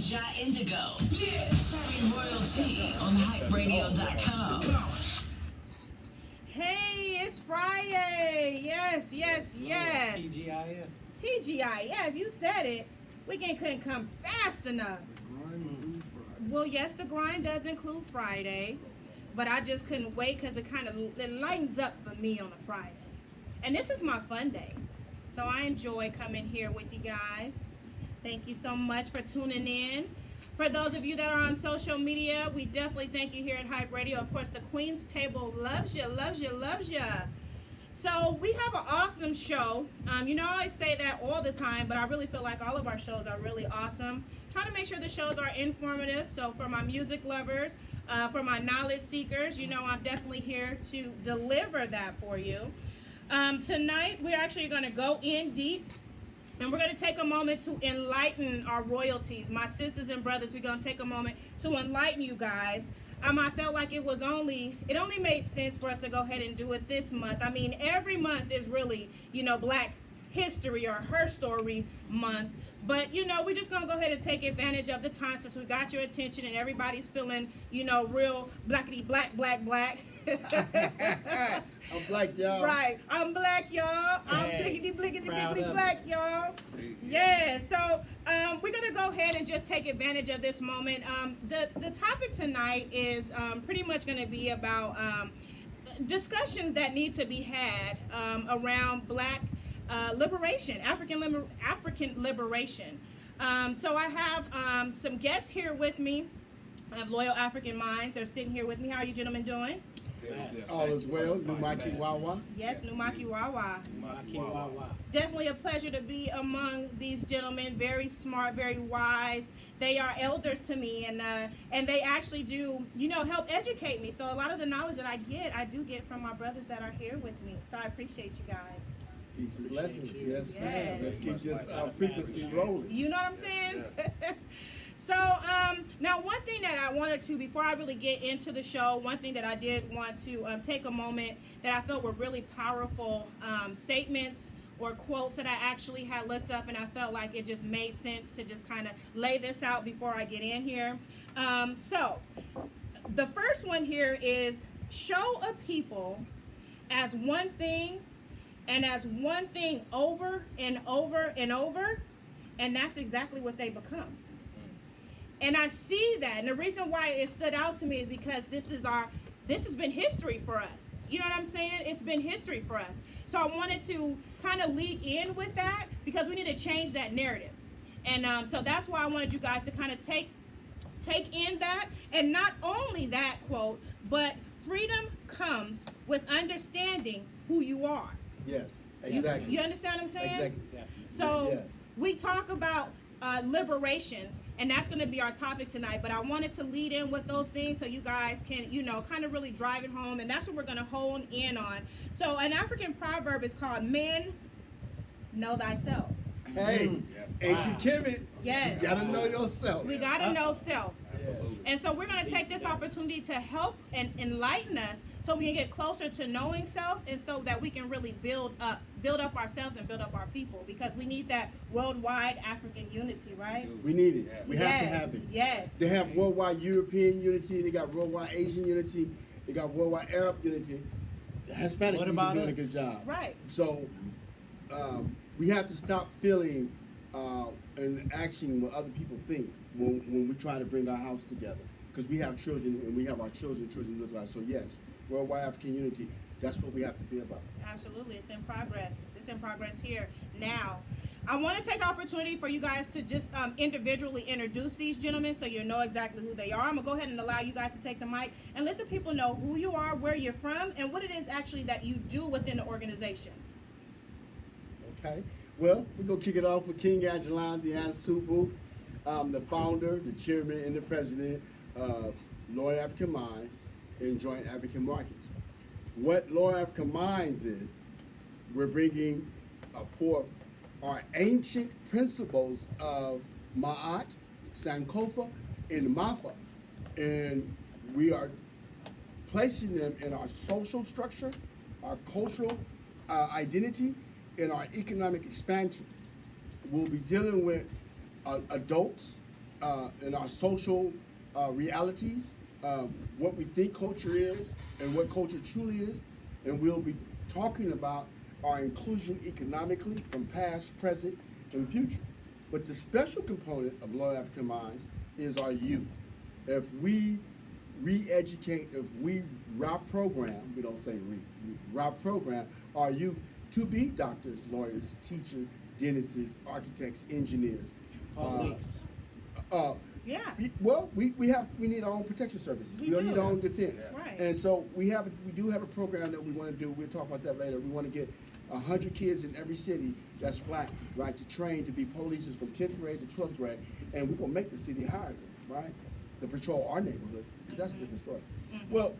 Ja Indigo. Yeah. Serving royalty on hyperadio.com. Hey, it's Friday. Yes, yes, yes. TGIF. TGIF, you said it. Weekend couldn't come fast enough. Well, yes, the grind does include Friday, but I just couldn't wait because it lightens up for me on a Friday. And this is my fun day. So I enjoy coming here with you guys. Thank you so much for tuning in. For those of you that are on social media, we definitely thank you here at Hype Radio. Of course, the Queen's Table loves you, loves you, loves you. So we have an awesome show. I always say that all the time, but I really feel like all of our shows are really awesome. Try to make sure the shows are informative. So for my music lovers, for my knowledge seekers, I'm definitely here to deliver that for you. Tonight, we're actually going to go in deep. And we're going to take a moment to enlighten our royalties. My sisters and brothers, we're going to take a moment to enlighten you guys. I felt like it only made sense for us to go ahead and do it this month. I mean, every month is really, Black History or Her Story Month. But, we're just going to go ahead and take advantage of the time since we got your attention and everybody's feeling, real blackity black. I'm black, y'all. Right. I'm black, y'all. I'm blickety black, y'all. Yeah. So we're going to go ahead and just take advantage of this moment. The topic tonight is pretty much going to be about discussions that need to be had around Black liberation, African liberation. So I have some guests here with me. I have Loyal African Minds. They're sitting here with me. How are you gentlemen doing? All is well. Numaki Wawa. Yes, Numaki Wawa. Definitely a pleasure to be among these gentlemen. Very smart, very wise. They are elders to me, and they actually do, help educate me. So a lot of the knowledge that I do get from my brothers that are here with me. So I appreciate you guys. Peace and blessings. Yes, ma'am. Let's keep this frequency rolling. You know what I'm saying? Yes. So, now one thing that I wanted to, before I really get into the show, one thing that I did want to take a moment that I felt were really powerful statements or quotes that I actually had looked up, and I felt like it just made sense to just kind of lay this out before I get in here. So, the first one here is, show a people as one thing and as one thing over and over and over, and that's exactly what they become. And I see that, and the reason why it stood out to me is because this has been history for us. You know what I'm saying? It's been history for us. So I wanted to kind of lead in with that because we need to change that narrative. And so that's why I wanted you guys to kind of take in that, and not only that quote, but freedom comes with understanding who you are. Yes, exactly. You understand what I'm saying? Exactly. So yes. We talk about liberation, and that's going to be our topic tonight. But I wanted to lead in with those things so you guys can, kind of really drive it home. And that's what we're going to hone in on. So an African proverb is called "Men Know Thyself." Hey, ain't you Kimmy? Yes. You got to know yourself. We got to know self. Absolutely. And so we're going to take this opportunity to help and enlighten us so we can get closer to knowing self, and so that we can really build up ourselves and build up our people, because we need that worldwide African unity, right? We need it. Yes. We have to have it. Yes. They have worldwide European unity. They got worldwide Asian unity. They got worldwide Arab unity. The Hispanics are doing a good job. Right. So we have to stop feeling and acting what other people think when we try to bring our house together. Because we have children, and we have our children look like. So yes, worldwide African unity, that's what we have to be about. Absolutely. It's in progress. It's in progress here now. I want to take opportunity for you guys to just individually introduce these gentlemen so you know exactly who they are. I'm going to go ahead and allow you guys to take the mic and let the people know who you are, where you're from, and what it is actually that you do within the organization. Okay. Well, we're going to kick it off with King Ageline Dian-Subu, the founder, the chairman, and the president of Loyal African Minds and Joint African Markets. What Loyal African Minds is, we're bringing forth our ancient principles of Ma'at, Sankofa, and Mafa, and we are placing them in our social structure, our cultural identity, and our economic expansion. We'll be dealing with adults, in our social realities, what we think culture is and what culture truly is, and we'll be talking about our inclusion economically from past, present, and future. But the special component of Loyal African Minds is our youth. If we re-educate, if we route program, we don't say route program our youth to be doctors, lawyers, teachers, dentists, architects, engineers. Police. Yeah. We need our own protection services. We don't need our own defense. Right. And so we do have a program that we want to do. We'll talk about that later. We want to get 100 kids in every city that's black, right, to train to be police from 10th grade to 12th grade, and we're gonna make the city hire them, right, to patrol our neighborhoods. That's a different story. Well,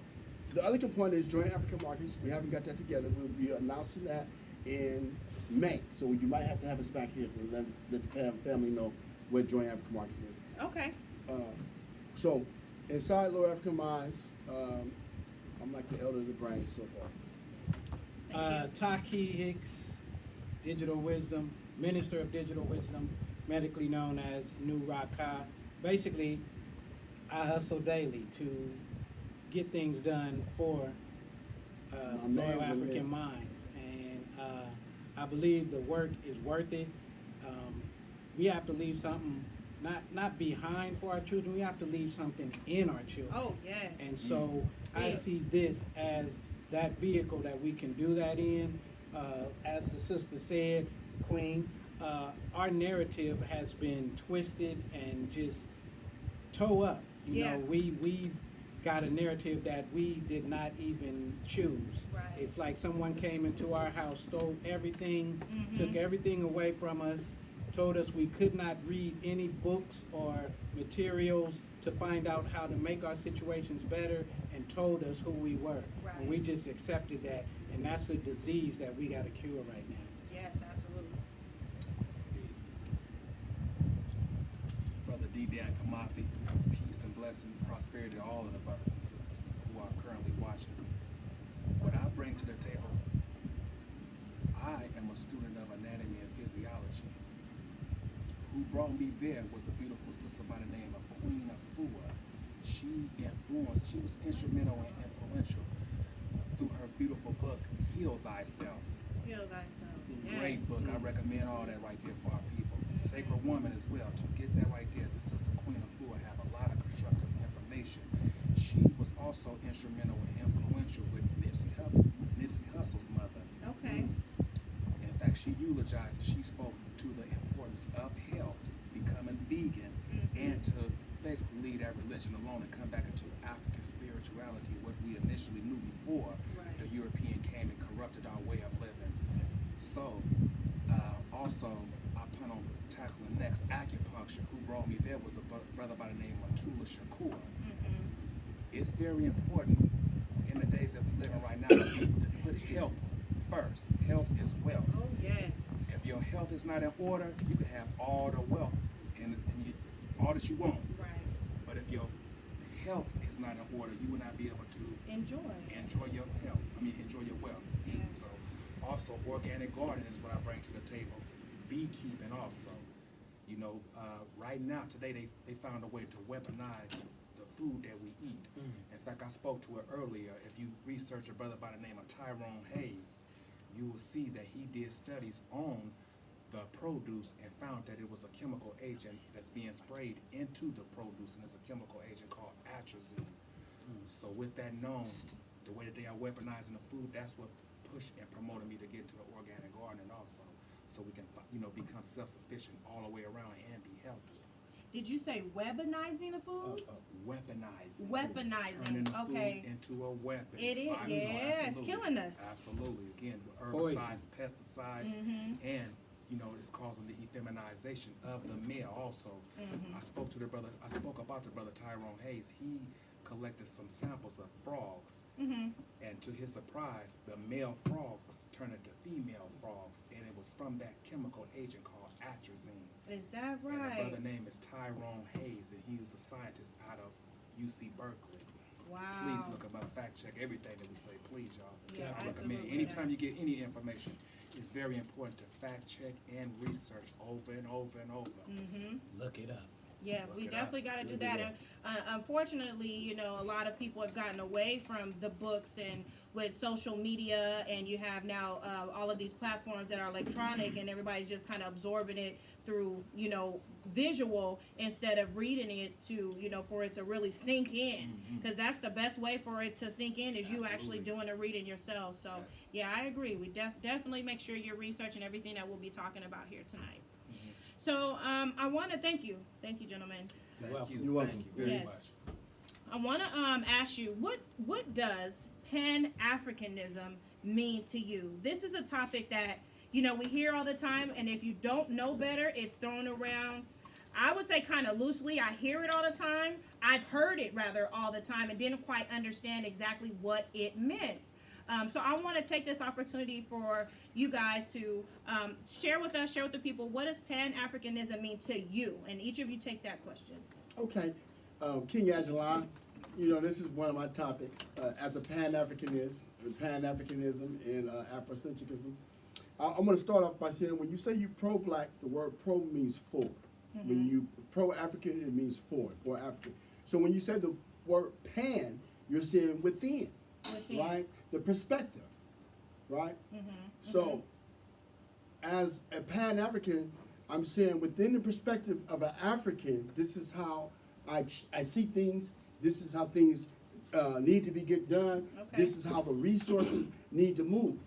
the other component is joint African markets. We haven't got that together. We'll be announcing that in May. So you might have to have us back here to let the family know what joint African markets is. Okay. So inside Lower African Minds, I'm like the elder of the brain so far. Taki Hicks, Digital Wisdom, Minister of Digital Wisdom, medically known as New Raka. Basically, I hustle daily to get things done for Loyal African Minds, and I believe the work is worth it. We have to leave something not behind for our children. We have to leave something in our children. Oh, yes. And so I see this as that vehicle that we can do that in. As the sister said, Queen, our narrative has been twisted and just toe up. You know, we got a narrative that we did not even choose. Right. It's like someone came into our house, stole everything, took everything away from us, told us we could not read any books or materials to find out how to make our situations better, and told us who we were. Right. And we just accepted that, and that's the disease that we got to cure right now. Yes, absolutely. Brother D-Dan Kamathi, peace and blessing, prosperity to all of the brothers and sisters who are currently watching. What I bring to the table, I am a student of anatomy and physiology. Who brought me there was a beautiful sister by the name of Queen Afua. She was instrumental and influential through her beautiful book, Heal Thyself. Heal thyself. Great book. I recommend all that right there for our people. Sacred Woman as well. To get that right there, the sister Queen Afua have a lot of constructive information. She was also instrumental and influential with Nipsey Hussle's mother. Okay. In fact, she eulogized and she spoke to the importance of health, becoming vegan, and to basically leave that religion alone and come back into African spirituality, what we initially knew before the European came and corrupted our way of living. So, also, I plan on tackling next acupuncture. Who brought me there was a brother by the name of Tula Shakur. It's very important in the days that we live in right now to put health first. Health is wealth. Oh, yes. If your health is not in order, you can have all the wealth and all that you want. Right. But if your health is not in order, you will not be able to Enjoy your health. Enjoy your wealth. See? So, also organic gardening is what I bring to the table. Beekeeping also. Right now, today they found a way to weaponize the food that we eat. In fact, I spoke to it earlier. If you research a brother by the name of Tyrone Hayes, you will see that he did studies on the produce and found that it was a chemical agent that's being sprayed into the produce, and it's a chemical agent called atrazine. So with that known, the way that they are weaponizing the food, that's what pushed and promoted me to get into the organic gardening also, so we can become self-sufficient all the way around and be healthy. Did you say weaponizing the food? Weaponizing. Weaponizing, Turning the okay. food into a weapon. It is, it's killing us. Absolutely. Again, with herbicides, pesticides, and it's causing the effeminization of the male also. I spoke about the brother Tyrone Hayes. He collected some samples of frogs, and to his surprise, the male frogs turned into female frogs, and it was from that chemical agent called atrazine. Is that right? And the brother name is Tyrone Hayes, and he was a scientist out of UC Berkeley. Wow. Please look about, fact check everything that we say, please, y'all. Yeah, I recommend absolutely. anytime you get any information, it's very important to fact check and research over and over and over. Look it up. Yeah, we Look it definitely up. got to do Look that. it And, unfortunately, you know, a lot of people have gotten away from the books and with social media, and you have now all of these platforms that are electronic, and everybody's just kind of absorbing it through, you know, visual instead of reading it to, you know, for it to really sink in. Because that's the best way for it to sink in is you actually Absolutely. doing the reading yourself. So, Yes. yeah, I agree. We definitely make sure you're researching everything that we'll be talking about here tonight. So I want to thank you, gentlemen. You're Thank welcome. you. You're welcome. Thank you very Yes. much. I want to ask you what does Pan-Africanism mean to you? This is a topic that, you know, we hear all the time, and if you don't know better, it's thrown around. I would say kind of loosely. I hear it all the time. I've heard it rather all the time and didn't quite understand exactly what it meant. So I want to take this opportunity for you guys to share with us, share with the people, what does Pan-Africanism mean to you? And each of you take that question. Okay, King Aguilar, you know, this is one of my topics as a Pan-Africanism and Afrocentrism. I'm going to start off by saying when you say you pro-black, the word pro means for. When you pro-African, it means for African. So when you say the word pan, you're saying within. Right? The perspective, right? So, as a Pan-African, I'm saying within the perspective of an African, this is how I see things. This is how things need to be get done. Okay. This is how the resources need to move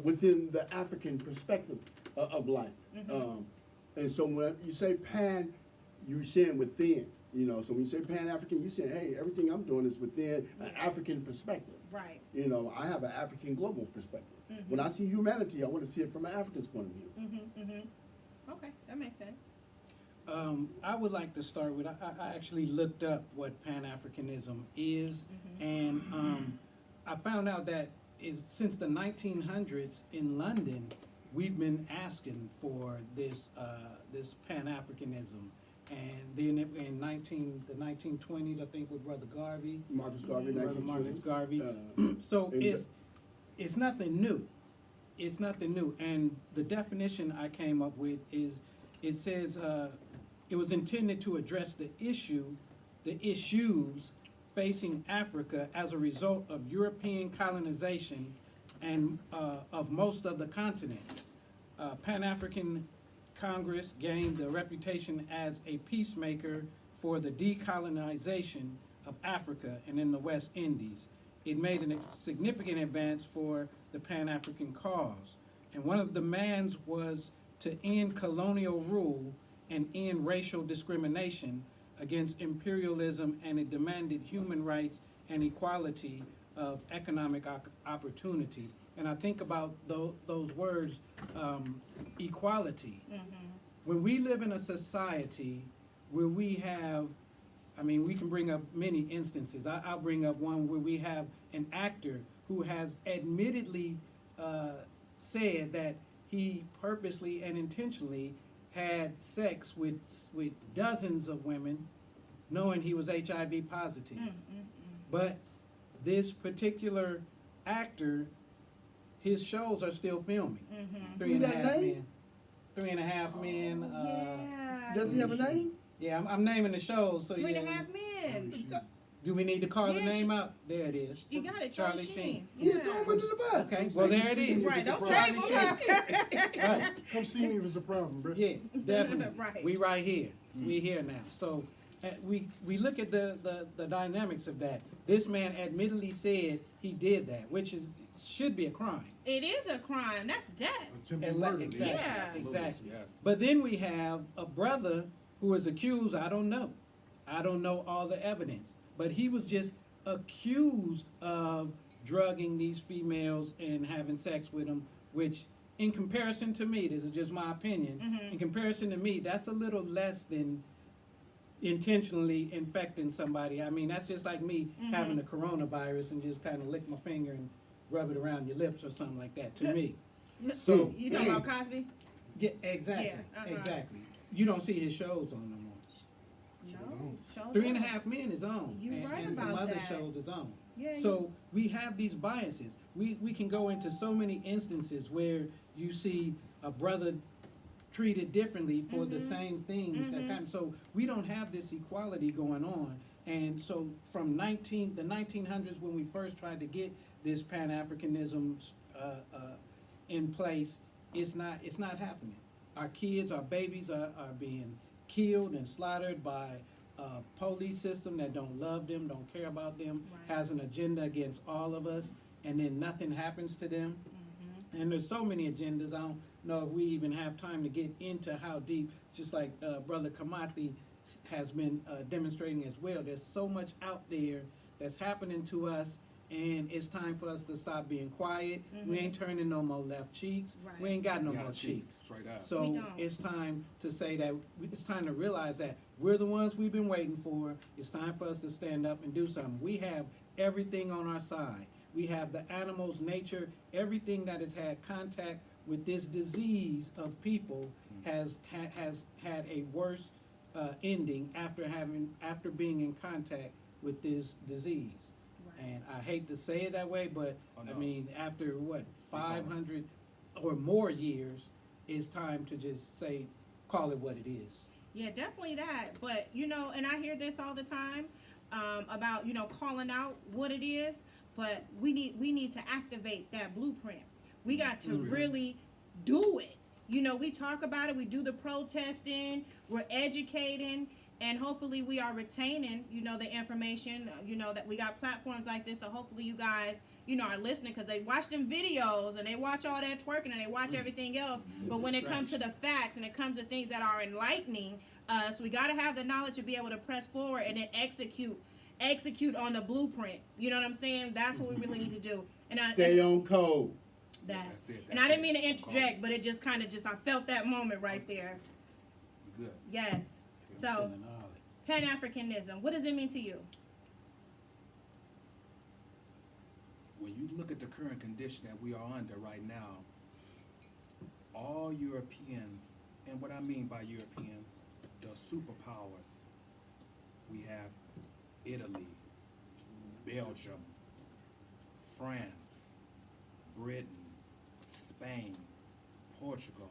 within the African perspective of life. And so when you say pan, you're saying within. You know, so when you say Pan-African, you're saying, hey, everything I'm doing is within an African perspective. Right. You know, I have an African global perspective. When I see humanity, I want to see it from an African's point of view. Okay, that makes sense. I would like to start with, I actually looked up what Pan-Africanism is, and I found out that since the 1900s in London, we've been asking for this Pan-Africanism. And then in the 1920s, I think, with Brother Garvey. Marcus Garvey, Brother 1920s. Marcus Garvey. So and it's nothing new. It's nothing new. And the definition I came up with is, it says it was intended to address the issues facing Africa as a result of European colonization and of most of the continent. Pan-African Congress gained a reputation as a peacemaker for the decolonization of Africa and in the West Indies. It made a significant advance for the Pan-African cause. And one of the demands was to end colonial rule and end racial discrimination against imperialism, and it demanded human rights and equality of economic opportunity. And I think about those words, equality. When we live in a society where we have, I mean, we can bring up many instances. I'll bring up one where we have an actor who has admittedly said that he purposely and intentionally had sex with dozens of women, knowing he was HIV positive. But this particular actor, his shows are still filming. 3.5 Men. 3.5 Men. Yeah. Does he have a name? Yeah, I'm naming the shows. So 3.5 yeah. Men. Do we need to call the Yes. name out? There it is. You got it, Charlie Charlie Sheen. Sheen. He's throwing him under the bus. Okay, well there it is. Right, don't Charlie say Sheen. Right. Come see me if it's a problem, bro. Yeah, definitely. Right. We right here. We here now. So we look at the dynamics of that. This man admittedly said he did that, which should be a crime. It is a crime. That's death. Attempted murder. Exactly. Yeah. Absolutely, Exactly. yes. But then we have a brother who is accused. I don't know all the evidence, but he was just accused of drugging these females and having sex with them, which in comparison to me, this is just my opinion, in comparison to me, that's a little less than intentionally infecting somebody. I mean, that's just like me having the coronavirus and just kind of lick my finger and rub it around your lips or something like that, to me. So, You talking about Cosby? yeah, exactly, Yeah, exactly. You don't see his shows on no more. No. Show 3.5 Men is on, You right and some about other that. shows is on. Yeah, So we have these biases. We can go into so many instances where you see a brother treated differently for the same things that's happening. So we don't have this equality going on. And so from the 1900s, when we first tried to get this Pan-Africanism in place, it's not happening. Our kids, our babies are being killed and slaughtered by a police system that don't love them, don't care about them, Right. has an agenda against all of us, and then nothing happens to them. And there's so many agendas, I don't know if we even have time to get into how deep, just like Brother Kamati has been demonstrating as well. There's so much out there that's happening to us, and it's time for us to stop being quiet. We ain't turning no more left cheeks. Right. We ain't got no Yeah, more cheeks. straight up. We So don't. it's time to say that, it's time to realize that we're the ones we've been waiting for. It's time for us to stand up and do something. We have everything on our side. We have the animals, nature, everything that has had contact with this disease of people has had a worse ending after being in contact with this disease. Right. And I hate to say it that way, but Oh, I no. mean, after what, Speak on it. 500 or more years, it's time to just say, call it what it is. Yeah, definitely that. But you know, and I hear this all the time about calling out what it is. But we need to activate that blueprint. We got to really do it. We talk about it. We do the protesting. We're educating, and hopefully we are retaining the information. That we got platforms like this. So hopefully you guys are listening, because they watch them videos and they watch all that twerking and they watch everything else. But when it comes to the facts and it comes to things that are enlightening us, we got to have the knowledge to be able to press forward and then execute on the blueprint. You know what I'm saying? That's what we really need to do. And Stay on code. that. That's it, And that's I didn't it. mean to interject, but it just kind of I felt that moment right there. Good. Yes. So Feeling all it. Pan-Africanism, what does it mean to you? When you look at the current condition that we are under right now, all Europeans, and what I mean by Europeans, the superpowers, we have Italy, Belgium, France, Britain, Spain, Portugal.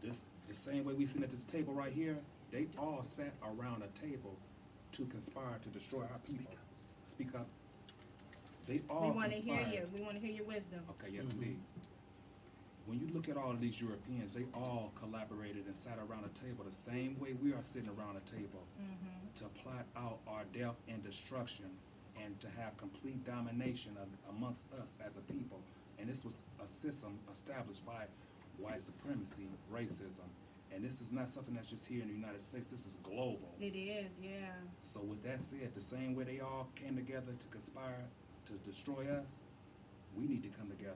The same way we sit at this table right here, they all sat around a table to conspire to destroy our people. Speak up. They all We want to hear conspired. you. We want to hear your wisdom. Okay, yes indeed. When you look at all of these Europeans, they all collaborated and sat around a table the same way we are sitting around a table to plot out our death and destruction and to have complete domination amongst us as a people. And this was a system established by white supremacy, racism. And this is not something that's just here in the United States, this is global. It is, yeah. So with that said, the same way they all came together to conspire to destroy us, we need to come together.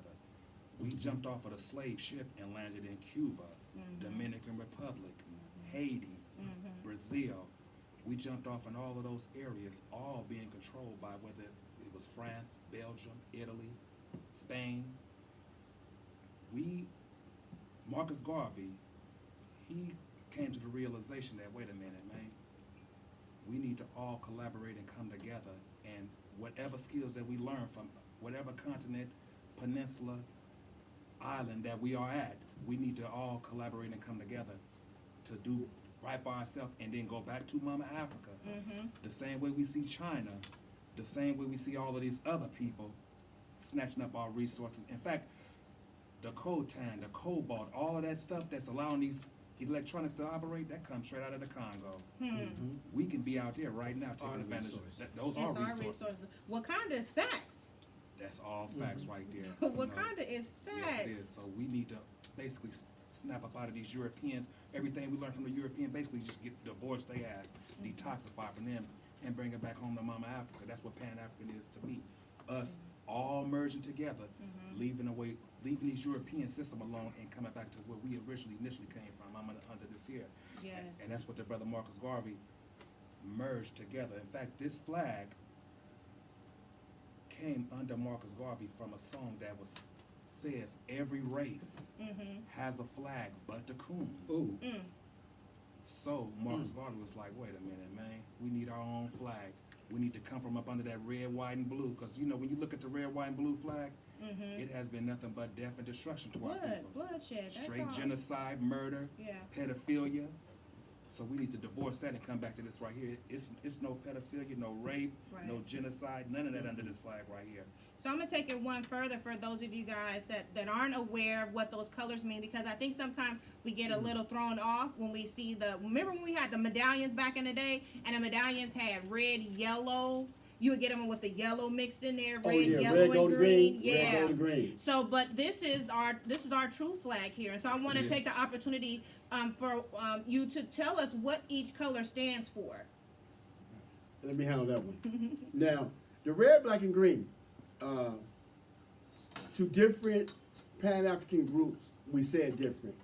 We jumped off of the slave ship and landed in Cuba, Dominican Republic, Haiti, Brazil. We jumped off in all of those areas, all being controlled by whether it was France, Belgium, Italy, Spain. Marcus Garvey, he came to the realization that, wait a minute, man, we need to all collaborate and come together, and whatever skills that we learn from whatever continent, peninsula, island that we are at, we need to all collaborate and come together to do right by ourselves and then go back to Mama Africa. The same way we see China, the same way we see all of these other people snatching up our resources. In fact, the coltan, the cobalt, all of that stuff that's allowing these electronics to operate, that comes straight out of the Congo. We can be out there right now taking advantage of that. Those are It's our resources. Wakanda is facts. That's all facts right there. you know. Wakanda is Yes, facts. it is. So we need to basically snap up out of these Europeans. Everything we learn from the European, basically just get divorce they ass, detoxify from them, and bring it back home to Mama Africa. That's what Pan-African is to me. Us all merging together, leaving these European system alone, and coming back to where we initially came from. I'm under this here. Yes. And that's what the brother Marcus Garvey merged together. In fact, this flag came under Marcus Garvey from a song that says every race has a flag but the coon. Ooh. So Marcus Garvey was like, wait a minute, man, we need our own flag We need to come from up under that red, white, and blue. Because, you know, when you look at the red, white, and blue flag, it has been nothing but death and destruction to our people. Bloodshed. That's Straight all. genocide, murder, Yeah. pedophilia. So we need to divorce that and come back to this right here. It's no pedophilia, no rape, Right. no genocide, none of that under this flag right here. So I'm gonna take it one further for those of you guys that aren't aware of what those colors mean, because I think sometimes we get a little thrown off when we see remember when we had the medallions back in the day, and the medallions had red, yellow. You would get them with the yellow mixed in there, red, Oh, yeah, yellow, red, and gold, green. green. Red, gold, and green. So, but this is our true flag here, and so I Yes, want to it take is. the opportunity for you to tell us what each color stands for. Let me handle that one. Now, the red, black, and green, to different Pan-African groups, we said different.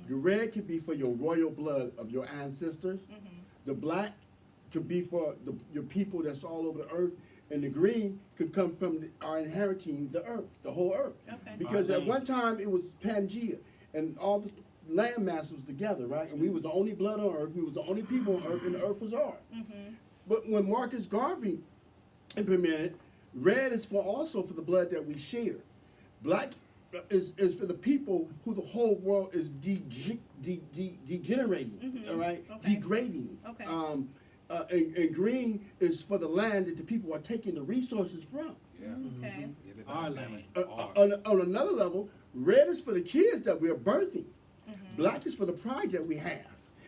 The red could be for your royal blood of your ancestors. The black could be for your people that's all over the earth. And the green could come from our inheriting the earth, the whole earth. Okay. Because at one time it was Pangea, and all the land mass was together, right? And we was the only blood on earth, we was the only people on earth, and the earth was ours. But when Marcus Garvey implemented, red is also for the blood that we share. Black is for the people who the whole world is degenerating, all right? Okay. Degrading. Okay. And green is for the land that the people are taking the resources from. Yes. Okay. Everybody Our family, land. ours. On another level, red is for the kids that we're birthing. Black is for the pride that we have.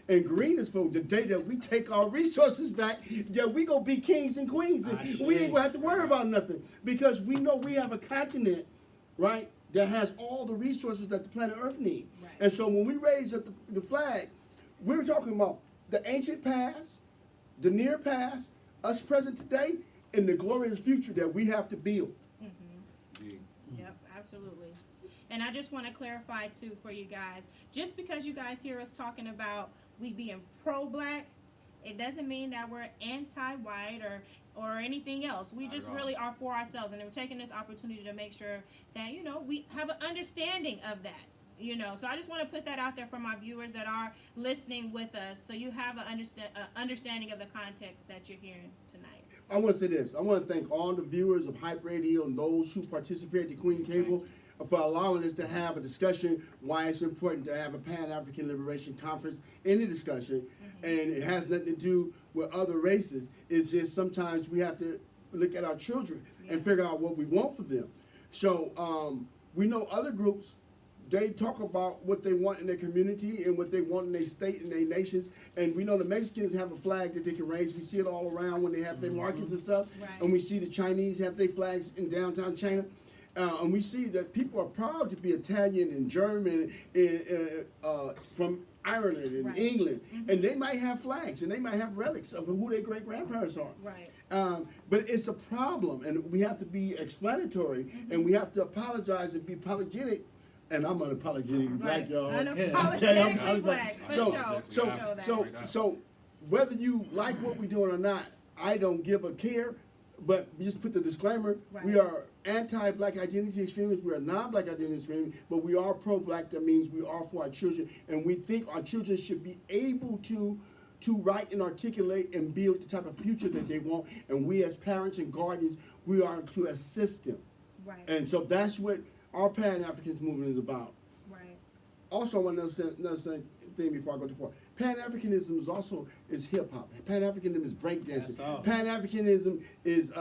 And green is for the day that we take our resources back, that we go be kings and queens. And we ain't gonna have to worry about nothing. Because we know we have a continent, right, that has all the resources that the planet Earth needs. Right. And so when we raise up the flag, we're talking about the ancient past, the near past, us present today, and the glorious future that we have to build. Yes, indeed. Yep, absolutely. And I just want to clarify too for you guys, just because you guys hear us talking about we being pro-black, it doesn't mean that we're anti-white or anything else. We Not just at all. really are for ourselves, and we're taking this opportunity to make sure that, you know, we have an understanding of that. You know, so I just want to put that out there for my viewers that are listening with us, so you have an understanding of the context that you're hearing tonight. I want to say this. I want to thank all the viewers of Hype Radio and those who participate at the Queen Table for allowing us to have a discussion why it's important to have a Pan-African Liberation Conference in the discussion. And it has nothing to do with other races. It's just sometimes we have to look at our children and figure out what we want for them. So we know other groups, they talk about what they want in their community and what they want in their state and their nations. And we know the Mexicans have a flag that they can raise. We see it all around when they have their markets and stuff. Right. And we see the Chinese have their flags in downtown China. And we see that people are proud to be Italian and German and from Ireland and Right. England. And they might have flags and they might have relics of who their great-grandparents are. Right. But it's a problem, and we have to be explanatory, and we have to apologize and be apologetic. And I'm unapologetic black, Right. y'all. Unapologetically black, for So, sure. so, Show that. so whether you like what we're doing or not, I don't give a care. But we just put the disclaimer: Right. we are anti-black identity extremists. We are non-black identity extremists, but we are pro-black. That means we are for our children, and we think our children should be able to write and articulate and build the type of future that they want. And we, as parents and guardians, we are to assist them. Right. And so that's what our Pan-Africans movement is about. Right. Also, another thing before I go too far. Pan-Africanism is hip-hop. Pan-Africanism is breakdancing. That's all. Pan-Africanism is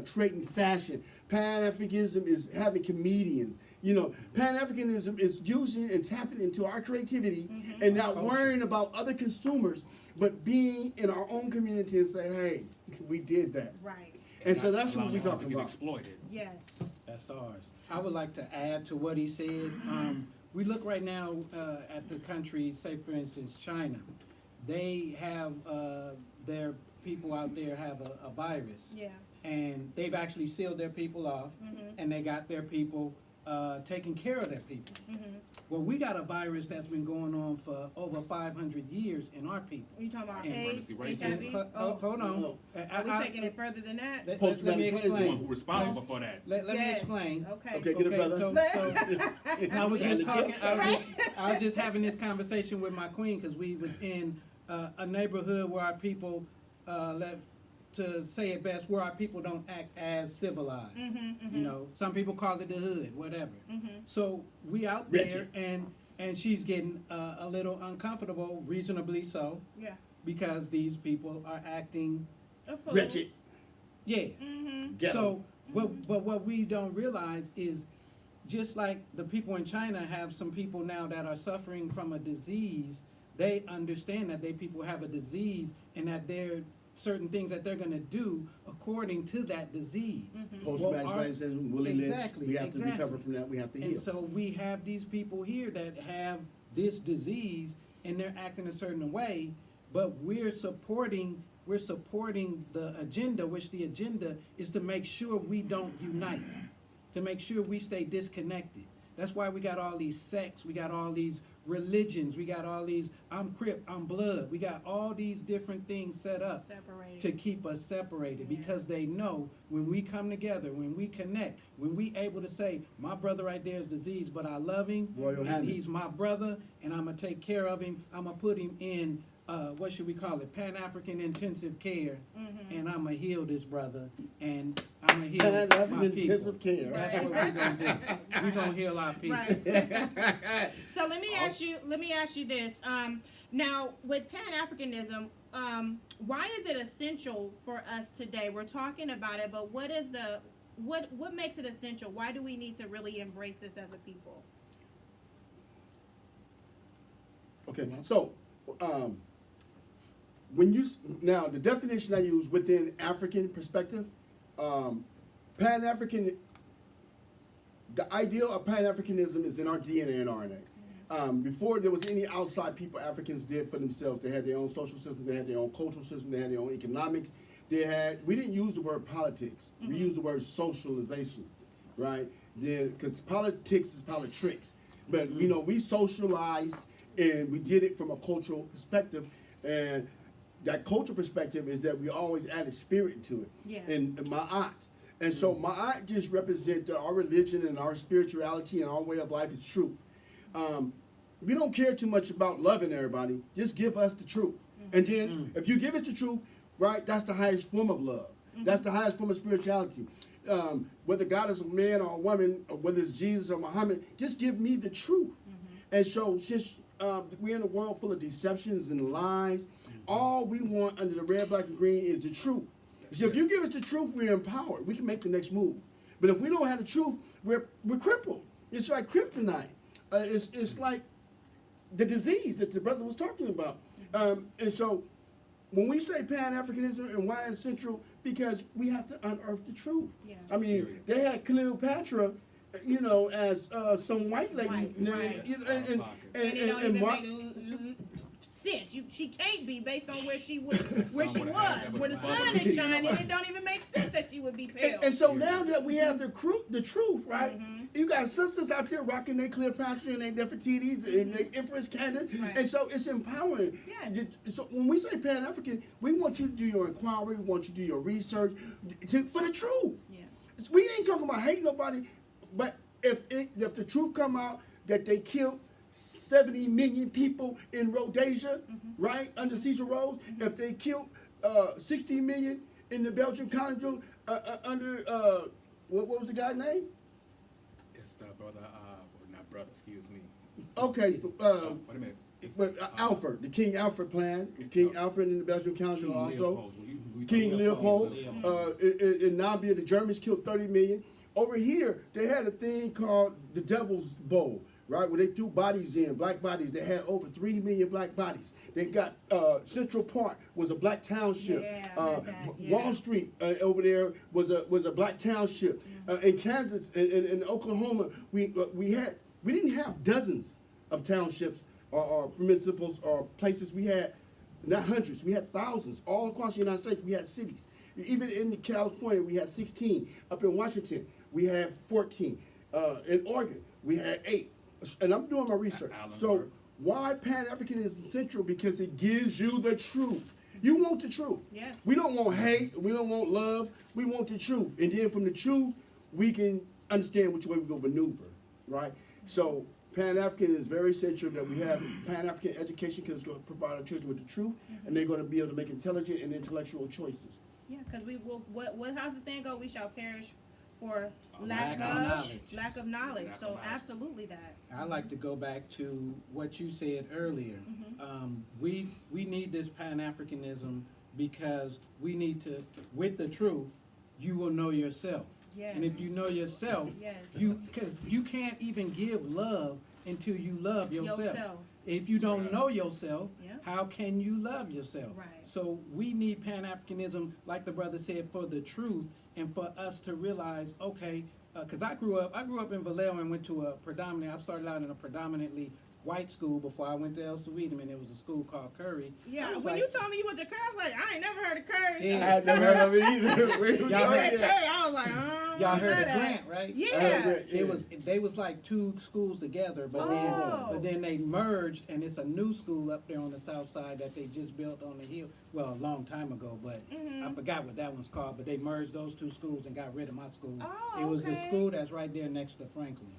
trading fashion. Pan-Africanism is having comedians. You know, Pan-Africanism is using and tapping into our creativity and not worrying about other consumers, but being in our own community and say, hey, we did that. Right. And so Not that's what allowing we're people talking to get about. exploited. Yes. That's ours. I would like to add to what he said. We look right now at the country, say for instance, China. They have their people out there have a virus. Yeah. And they've actually sealed their people off, and they got their people taking care of their people. Well, we got a virus that's been going on for over 500 years in our people. You talking about And AIDS, emergency racism. HIV? Oh, Hold on. No. are we taking it further than that? Let me Post-traumatic The one explain. who's responsible for that. Let me Yes. explain. Okay. Okay, get it, brother. So I was just talking. I was just having this conversation with my queen because we was in a neighborhood where our people left to say it best, where our people don't act as civilized. You know, some people call it the hood, whatever. So we out there, and she's getting a little uncomfortable, reasonably so, Yeah. because these people are acting A fool. Wretched. yeah. Ghetto. So, but what we don't realize is, just like the people in China have some people now that are suffering from a disease, they understand that they people have a disease and that there are certain things that they're going to do according to that disease. Post-traumatic Well, our- stress syndrome, Willie Lynch. Exactly, We have to recover exactly. from that. We have to heal. And so we have these people here that have this disease and they're acting a certain way, but we're supporting the agenda, which the agenda is to make sure we don't unite, to make sure we stay disconnected. That's why we got all these sects, we got all these religions, we got all these, I'm Crip, I'm Blood, we got all these different things set up Separated. to keep us separated, Yeah. because they know when we come together, when we connect, when we able to say, my brother right there is diseased, but I love him, Royal and Highness. he's my brother, and I'm gonna take care of him, I'm gonna put him in, what should we call it, Pan-African intensive care, and I'm gonna heal this brother, and I'm gonna heal Pan-African my people. intensive care. That's what we're gonna do. We're gonna heal our people. Right. So let me ask you this. Now with Pan-Africanism, why is it essential for us today? We're talking about it, but what makes it essential? Why do we need to really embrace this as a people? Okay, so when you now the definition I use within African perspective, Pan-African, the ideal of Pan-Africanism is in our DNA and RNA. Before there was any outside people Africans did for themselves, they had their own social system, they had their own cultural system, they had their own economics. We didn't use the word politics, we used the word socialization, right? Because politics is politricks, but you know we socialized and we did it from a cultural perspective, and that cultural perspective is that we always added spirit to it. Yeah. And Ma'at. And so Ma'at just represents our religion and our spirituality and our way of life is truth. We don't care too much about loving everybody. Just give us the truth. And then if you give us the truth, right, that's the highest form of love. That's the highest form of spirituality. Whether God is a man or a woman, or whether it's Jesus or Muhammad, just give me the truth. And so just we're in a world full of deceptions and lies. All we want under the red, black, and green is the truth. So if you give us the truth, we're empowered. We can make the next move. But if we don't have the truth, we're crippled. It's like kryptonite. It's like the disease that the brother was talking about. And so when we say Pan-Africanism and why it's central, because we have to unearth the truth. Yeah. I mean, they had Cleopatra, you know, as some white lady. Right. You know, And it don't even why- make sense. She can't be based on where she was, where Sun she would was, have where the bubble. sun is shining. It don't even make sense that she would be pale. And so now that we have the truth, right? You got sisters out there rocking their Cleopatra and their Nefertiti's and their Empress Candace, Right. and so it's empowering. Yes. So when we say Pan-African, we want you to do your inquiry, we want you to do your research for the truth. Yeah. We ain't talking about hating nobody, but if the truth come out that they killed 70 million people in Rhodesia, right, under Cecil Rhodes, if they killed 16 million in the Belgian congo under, what was the guy's name? It's brother, not brother, excuse me. Okay, Wait a minute. It's, but Alfred, the King Alfred plan, King Alfred in the Belgian congo King also. Leopold. King Leopold. In Nambia, the Germans killed 30 million. Over here, they had a thing called the Devil's Bowl, right, where they threw bodies in, black bodies. They had over 3 million black bodies. They got Central Park was a black township. Yeah, I heard that, yeah. Wall Street over there was a black township. In Kansas, in Oklahoma, we didn't have dozens of townships or municipals or places. We had not hundreds, we had thousands. All across the United States, we had cities. Even in California, we had 16. Up in Washington, we had 14. In Oregon, we had 8. And I'm doing my research. So why Pan-African is central? Because it gives you the truth. You want the truth. Yes. We don't want hate. We don't want love. We want the truth. And then from the truth, we can understand which way we're going to maneuver, right? So Pan-African is very essential that we have Pan-African education because it's going to provide our children with the truth, and they're going to be able to make intelligent and intellectual choices. Yeah, because we will. What how's the saying go? We shall perish for Lack lack of of knowledge. lack of knowledge. Lack of So knowledge. absolutely that. I like to go back to what you said earlier. We need this Pan-Africanism because we need to, with the truth, you will know yourself. Yes. And if you know yourself, Yes. because you can't even give love until you love yourself. Yourself. If you don't Right. know yourself, Yeah. how can you love yourself? Right. So we need Pan-Africanism, like the brother said, for the truth and for us to realize, okay, because I grew up in Vallejo and went to I started out in a predominantly white school before I went to El Cerritum, and it was a school called Curry. I Yeah. was When like, you told me you went to Curry, I was like, I ain't never heard of Curry. Yeah. I had never heard of it either. Where you Y'all You heard said it? Curry, I was like, y'all heard of that. Grant, right? Yeah. They was like two schools together, but Oh. then they merged, and it's a new school up there on the south side that they just built on the hill. Well, a long time ago, but I forgot what that one's called. But they merged those two schools and got rid of my school. Oh, It was the okay. school that's right there next to Franklin.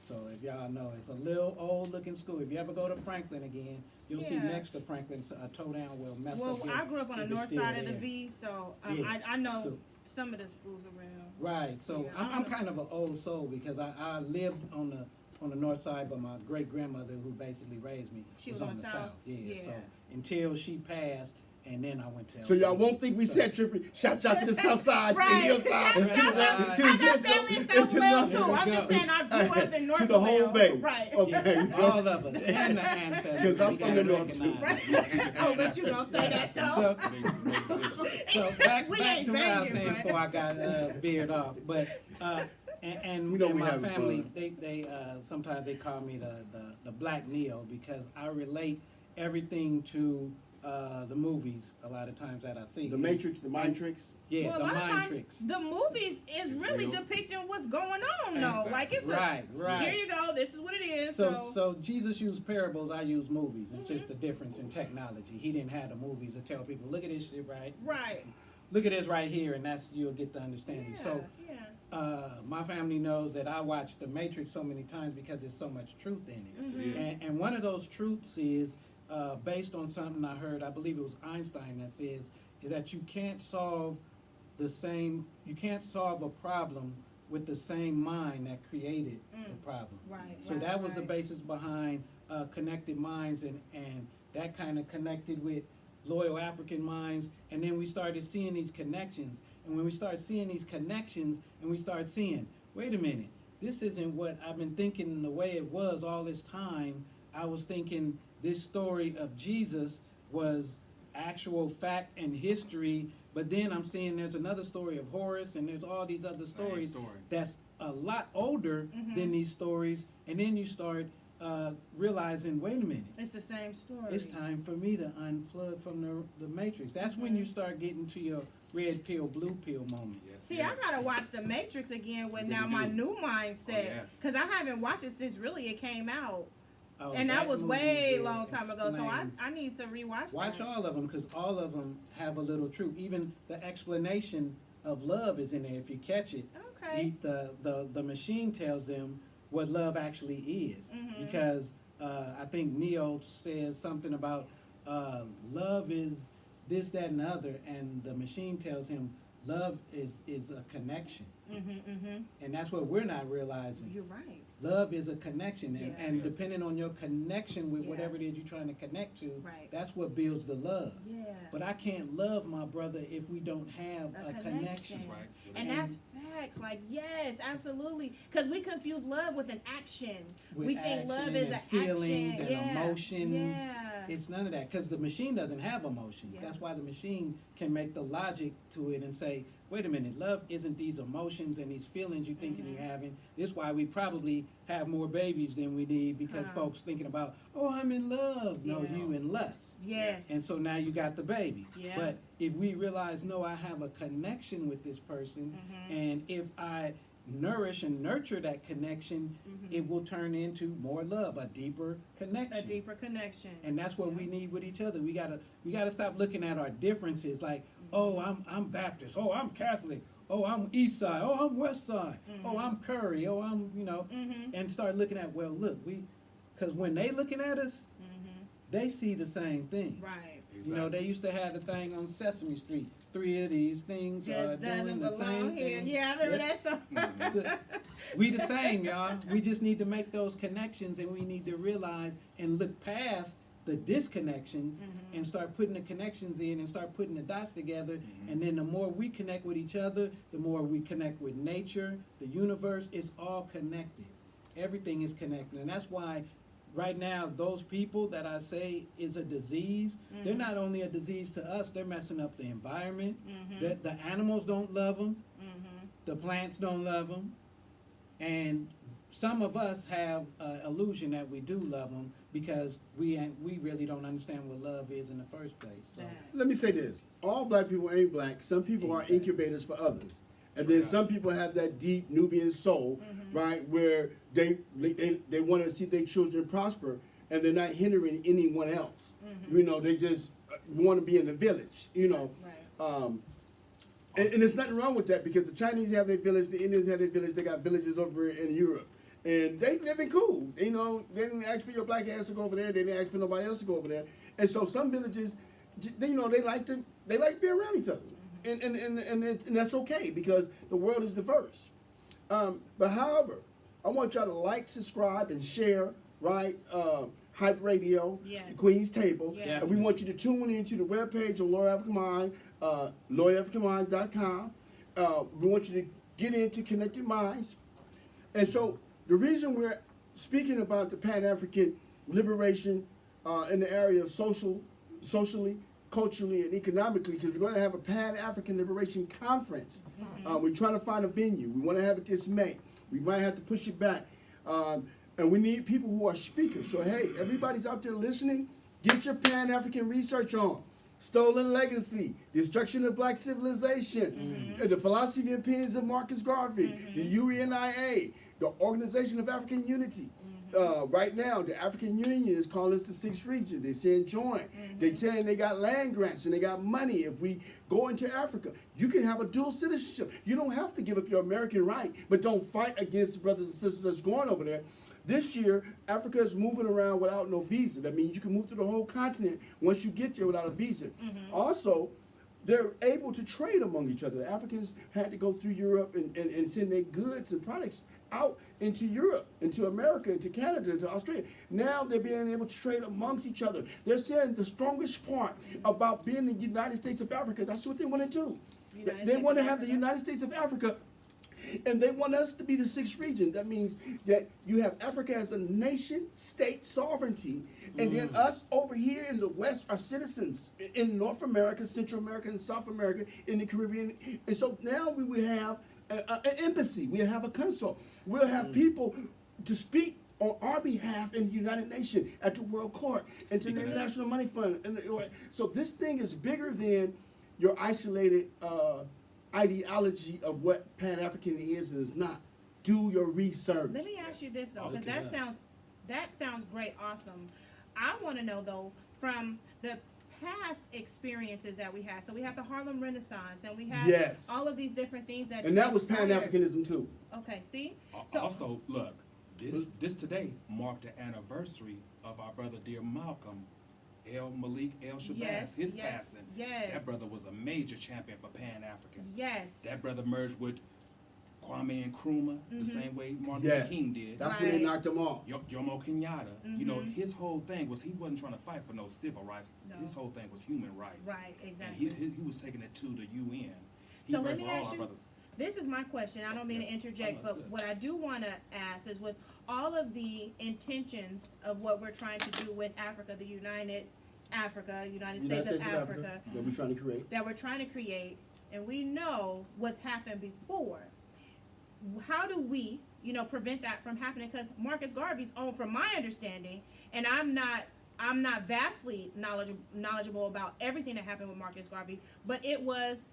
So if y'all know, it's a little old looking school. If you ever go to Franklin again, you'll see Yeah. next to Franklin a toe down well messed Well, up. I grew up on the if it's north still side of the there. V, so Yeah. I know So- some of the schools around. Right, so Yeah, I I'm don't know. kind of an old soul because I lived on the north side, but my great grandmother who basically raised me She was on the south? Yeah, Yeah. so until she passed, and then I went to. So y'all won't think we set tripping. Shout out to the south side, to the Right. hillside, Shout to out the to- I got family in South Wales too. I'm just saying I grew up in North to the whole Vallejo. bay. Right. Okay. All of us and the ancestors. 'Cause I'm we from the gotta north, too. recognize Right. it. Oh, but you gonna say that though? So back We to ain't what I was banging, saying but- before I got veered off. But and We know and we my having family, fun. they sometimes they call me the Black Neo because I relate everything to the movies a lot of times that I see. The Matrix, the Mind Tricks. Yeah, Well, a the lot of mind times tricks. the movies is really real. depicting what's going on though. Exactly. Like it's Right, right. Here you go. This is what it is. So Jesus used parables, I use movies. It's just the difference in technology. He didn't have the movies to tell people, look at this shit right. right. Look at this right here, and that's you'll get the understanding. Yeah. So yeah. my family knows that I watched The Matrix so many times because there's so much truth in it. Yes, it is. And one of those truths is based on something I heard, I believe it was Einstein that says, is that you can't solve a problem with the same mind that created the problem. Right. So right, that was the right. basis behind connected minds, and that kind of connected with loyal African minds, and then we started seeing these connections. And when we start seeing these connections, and we start seeing, wait a minute, this isn't what I've been thinking the way it was all this time. I was thinking this story of Jesus was actual fact and history, but then I'm seeing there's another story of Horus, and there's all these other Same stories story. that's a lot older than these stories, and then you start realizing, wait a minute, It's the same story. it's time for me to unplug from the Matrix. That's when you start getting to your red pill, blue pill moment. Yes, See, yes. I gotta watch The Matrix again with You now do. my new mindset, yes. because I haven't watched it since really it came out, Oh, and that was movie way will long time ago. So explain. I need to rewatch Watch that. all of them, because all of them have a little truth. Even the explanation of love is in there if you catch it. Okay. The machine tells them what love actually is, Mhm. because I think Neo says something about love is this, that, and the other, and the machine tells him love is a connection, and that's what we're not realizing. You're right. Love is a connection, and, Yes. and Yes. depending on your connection with Yeah. whatever it is you're trying to connect to, Right. that's what builds the love. Yeah. But I can't love my brother if we don't have A a connection. connection. That's right. And that's facts. Like, yes, absolutely. Because we confuse love with an action. With we think love action is and an feelings action. and Yeah. emotions. Yeah. It's none of that, because the machine doesn't have emotions. Yeah. That's why the machine can make the logic to it and say, wait a minute, love isn't these emotions and these feelings you're thinking you're having. This is why we probably have more babies than we need, because Huh. folks thinking about, oh, I'm in love. No, Yeah. you in lust. Yes. And so now you got the baby. Yeah. But if we realize, no, I have a connection with this person, and if I nourish and nurture that connection, it will turn into more love, a deeper connection. a deeper connection. And that's what we need with each other. We gotta stop looking at our differences like, oh, I'm Baptist, oh, I'm Catholic, oh, I'm East Side, oh, I'm West Side, oh, I'm Curry, oh, I'm, and start looking at, well, look, because when they looking at us, they see the same thing. Right. You know, they used to have the thing on Sesame Street. 3 of these things are Just doing doesn't the belong same here. thing. Yeah, I remember Yep. that song. So, we the same, y'all. We just need to make those connections, and we need to realize and look past the disconnections and start putting the connections in and start putting the dots together. And then the more we connect with each other, the more we connect with nature, the universe. It's all connected. Everything is connected, and that's why right now those people that I say is a disease, they're not only a disease to us, they're messing up the environment. The animals don't love them. The plants don't love them. And some of us have an illusion that we do love them because we really don't understand what love is in the first place. So. Let me say this. All black people ain't black. Some people are incubators for others. And then some people have that deep Nubian soul, right, where they want to see their children prosper, and they're not hindering anyone else. You know, they just want to be in the village, you know. Right. And there's nothing wrong with that because the Chinese have their village, the Indians have their village, they got villages over in Europe. And they living cool. You know, they didn't ask for your black ass to go over there. They didn't ask for nobody else to go over there. And so some villages, they like to be around each other. And that's okay because the world is diverse. But however, I want y'all to like, subscribe, and share, right? Hype Radio, Yes. the Queen's Table. Yes. And we want you to tune into the webpage on Lord African Mind, LordAfricanMind.com. We want you to get into Connected Minds. And so the reason we're speaking about the Pan-African liberation in the area of socially, culturally, and economically, because we're going to have a Pan-African Liberation Conference. We're trying to find a venue. We want to have it this May. We might have to push it back. And we need people who are speakers. So, hey, everybody's out there listening, get your Pan-African research on. Stolen Legacy, Destruction of Black Civilization, the Philosophy and Opinions of Marcus Garvey, the UNIA, the Organization of African Unity. Right now, the African Union is calling us the 6th region. They're saying join. They're saying they got land grants and they got money. If we go into Africa, you can have a dual citizenship. You don't have to give up your American right, but don't fight against the brothers and sisters that's going over there. This year, Africa is moving around without no visa. That means you can move through the whole continent once you get there without a visa. Also, they're able to trade among each other. The Africans had to go through Europe and send their goods and products out into Europe, into America, into Canada, into Australia. Now they're being able to trade amongst each other. They're saying the strongest part about being the United States of Africa, that's what they want to do. They want to have the United States of Africa, and they want us to be the 6th region. That means that you have Africa as a nation, state sovereignty, and then us over here in the West are citizens in North America, Central America, and South America, in the Caribbean. And so now we will have an embassy. We'll have a consul. We'll have people to speak on our behalf in the United Nations, at the World Court, and to the International Money Fund. So this thing is bigger than your isolated ideology of what Pan-African is and is not. Do your research. Let me ask you this though, because that sounds great, awesome. I want to know though, from the past experiences that we had. So we have the Harlem Renaissance, and we have all of these different things that. And that was Pan-Africanism too. Okay, see. So Also, look, this today marked the anniversary of our brother, dear Malcolm. Malik El Shabazz, his passing. Yes. That brother was a major champion for Pan-African. Yes. That brother merged with Kwame Nkrumah the same way Martin Luther King did. That's when they knocked him off. Jomo Kenyatta. You know, his whole thing was he wasn't trying to fight for no civil rights. No. His whole thing was human rights. Right, exactly. And he was taking it to the UN. He So let merged me with all ask our you, brothers. this is my question. I don't mean to interject, but what I do want to ask is, with all of the intentions of what we're trying to do with Africa, the United States of Africa, that we're trying to create. and we know what's happened before. How do we, prevent that from happening? Because Marcus Garvey's own, from my understanding, and I'm not vastly knowledgeable about everything that happened with Marcus Garvey, but it was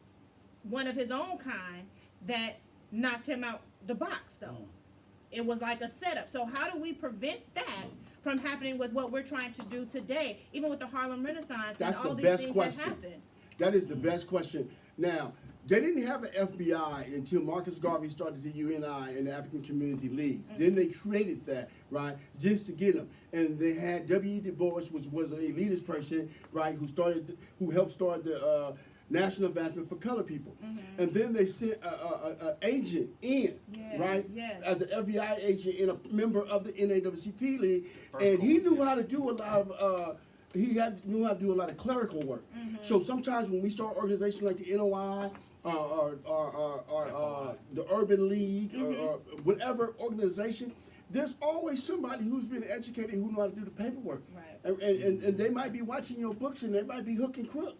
one of his own kind that knocked him out the box, though. It was like a setup. So how do we prevent that from happening with what we're trying to do today, even with the Harlem Renaissance and all these things that happened? That is the best question. Now, They didn't have an FBI until Marcus Garvey started the UNI and the African Community Leagues. Then they created that, right, just to get them. And they had W.E. Du Bois, which was an elitist person, right, who helped start the National Advancement for Colored People. And then they sent an agent in, right, as an FBI agent and a member of the NAACP League, and he knew how to do a lot of knew how to do a lot of clerical work. So sometimes when we start organizations like the NOI or the Urban League or whatever organization, there's always somebody who's been educated who know how to do the paperwork. Right. And they might be watching your books and they might be hook and crook.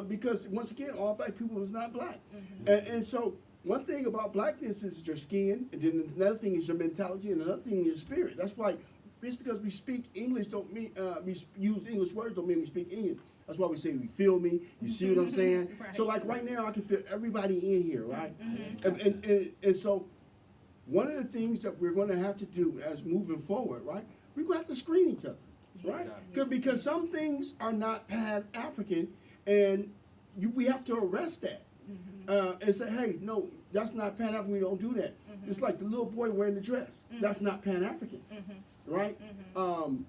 Because once again, all black people is not black. And so one thing about blackness is your skin, and then another thing is your mentality, and another thing is your spirit. That's why just because we speak English don't mean we use English words don't mean we speak English. That's why we say we feel me. You see what I'm saying? Right. So like right now, I can feel everybody in here, right? And so one of the things that we're going to have to do as moving forward, right? We're going to have to screen each other, right? Because some things are not Pan-African, and we have to arrest that and say, hey, no, that's not Pan-African. We don't do that. It's like the little boy wearing the dress. That's not Pan-African. Right? And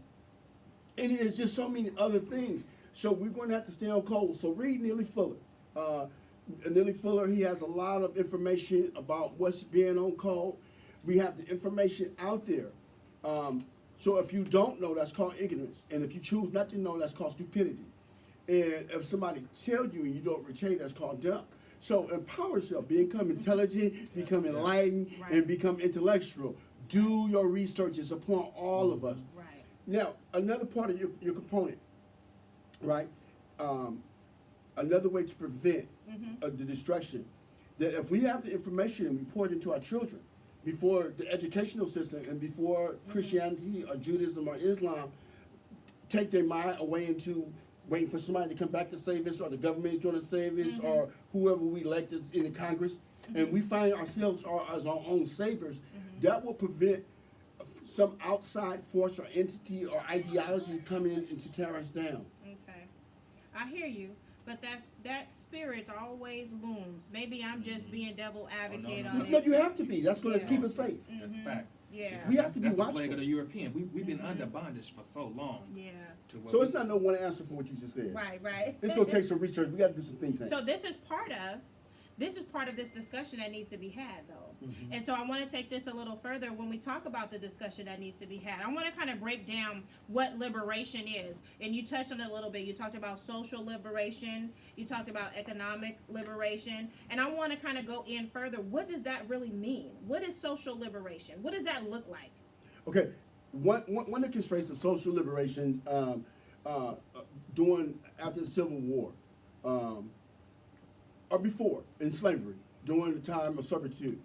it's just so many other things. So we're going to have to stay on code. So read Neely Fuller. Neely Fuller, he has a lot of information about what's being on code. We have the information out there. So if you don't know, that's called ignorance. And if you choose not to know, that's called stupidity. And if somebody tells you and you don't retain, that's called dumb. So empower yourself. Become intelligent, become enlightened, and become intellectual. Do your research. It's upon all of us. Right. Now, another part of your component, right? Another way to prevent the destruction, that if we have the information and we pour it into our children before the educational system and before Christianity or Judaism or Islam take their mind away into waiting for somebody to come back to save us, or the government going to save us, or whoever we elect in the Congress, and we find ourselves as our own saviors, that will prevent some outside force or entity or ideology coming in to tear us down. Okay. I hear you, but that spirit always looms. Maybe I'm just being devil advocate on it. No, you have to be. That's going to keep us safe. That's a fact. Yeah. We have to be That's the watchful. plague of the European. We've been under bondage for so long. Yeah. So it's not no one answer for what you just said. Right. It's going to take some research. We got to do some think tanks. So this is part of this discussion that needs to be had, though. And so I want to take this a little further when we talk about the discussion that needs to be had. I want to kind of break down what liberation is. And you touched on it a little bit. You talked about social liberation. You talked about economic liberation. And I want to kind of go in further. What does that really mean? What is social liberation? What does that look like? Okay. One of the constraints of social liberation during after the Civil War, or before in slavery, during the time of servitude,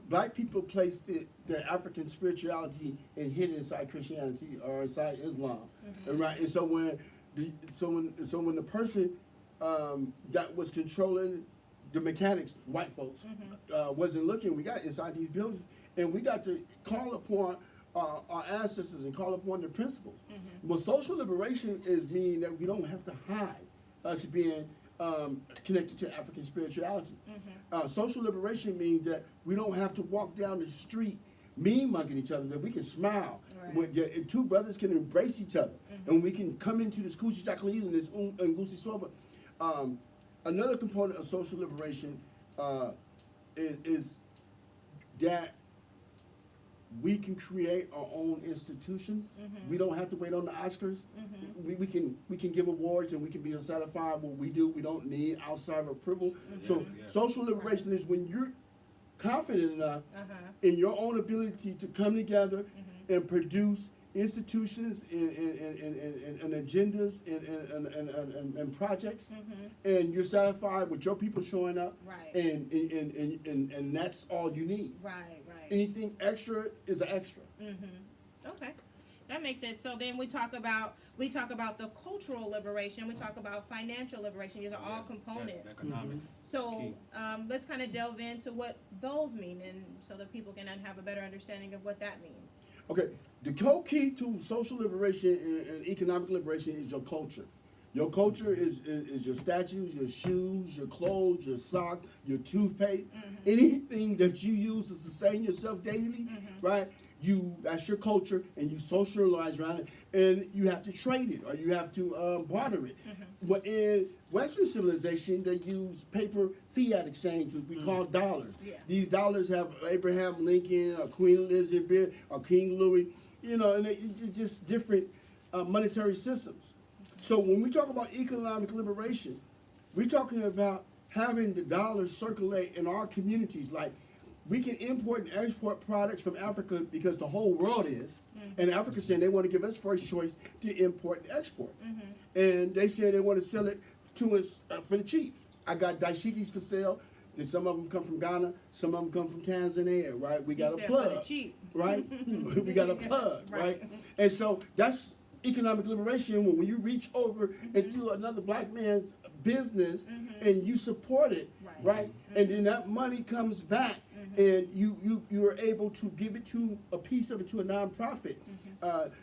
black people placed their African spirituality and hid it inside Christianity or inside Islam, and so when the person that was controlling the mechanics, white folks, wasn't looking, we got inside these buildings, and we got to call upon our ancestors and call upon their principles. Well, social liberation is meaning that we don't have to hide us being connected to African spirituality. Social liberation means that we don't have to walk down the street mean-mugging each other, that we can smile. When two brothers can embrace each other, and we can come into this Kuchi Chakli and this Ngusi Soba. Another component of social liberation is that we can create our own institutions. We don't have to wait on the Oscars. We can give awards and we can be satisfied with what we do. We don't need outside approval. So social liberation is when you're confident enough in your own ability to come together and produce institutions and agendas and projects, and you're satisfied with your people showing up, and that's all you need. Right. Anything extra is an extra. Okay, that makes sense. So then we talk about the cultural liberation. We talk about financial liberation. These are all components. Economics. So let's kind of delve into what those mean, and so that people can have a better understanding of what that means. Okay, the whole key to social liberation and economic liberation is your culture. Your culture is your statues, your shoes, your clothes, your socks, your toothpaste, anything that you use to sustain yourself daily, right? That's your culture, and you socialize around it, and you have to trade it or you have to barter it. But in Western civilization, they use paper fiat exchange, which we call dollars. Yeah. These dollars have Abraham Lincoln or Queen Elizabeth or King Louis, and it's just different monetary systems. So when we talk about economic liberation, we're talking about having the dollars circulate in our communities. Like, we can import and export products from Africa because the whole world is. And Africa saying they want to give us first choice to import and export. And they say they want to sell it to us for the cheap. I got dashikis for sale. And some of them come from Ghana, some of them come from Tanzania, right? We got a plug, right? We got a plug, right? And so that's economic liberation when you reach over into another black man's business and you support it, right? And then that money comes back and you are able to give it to a piece of it to a nonprofit.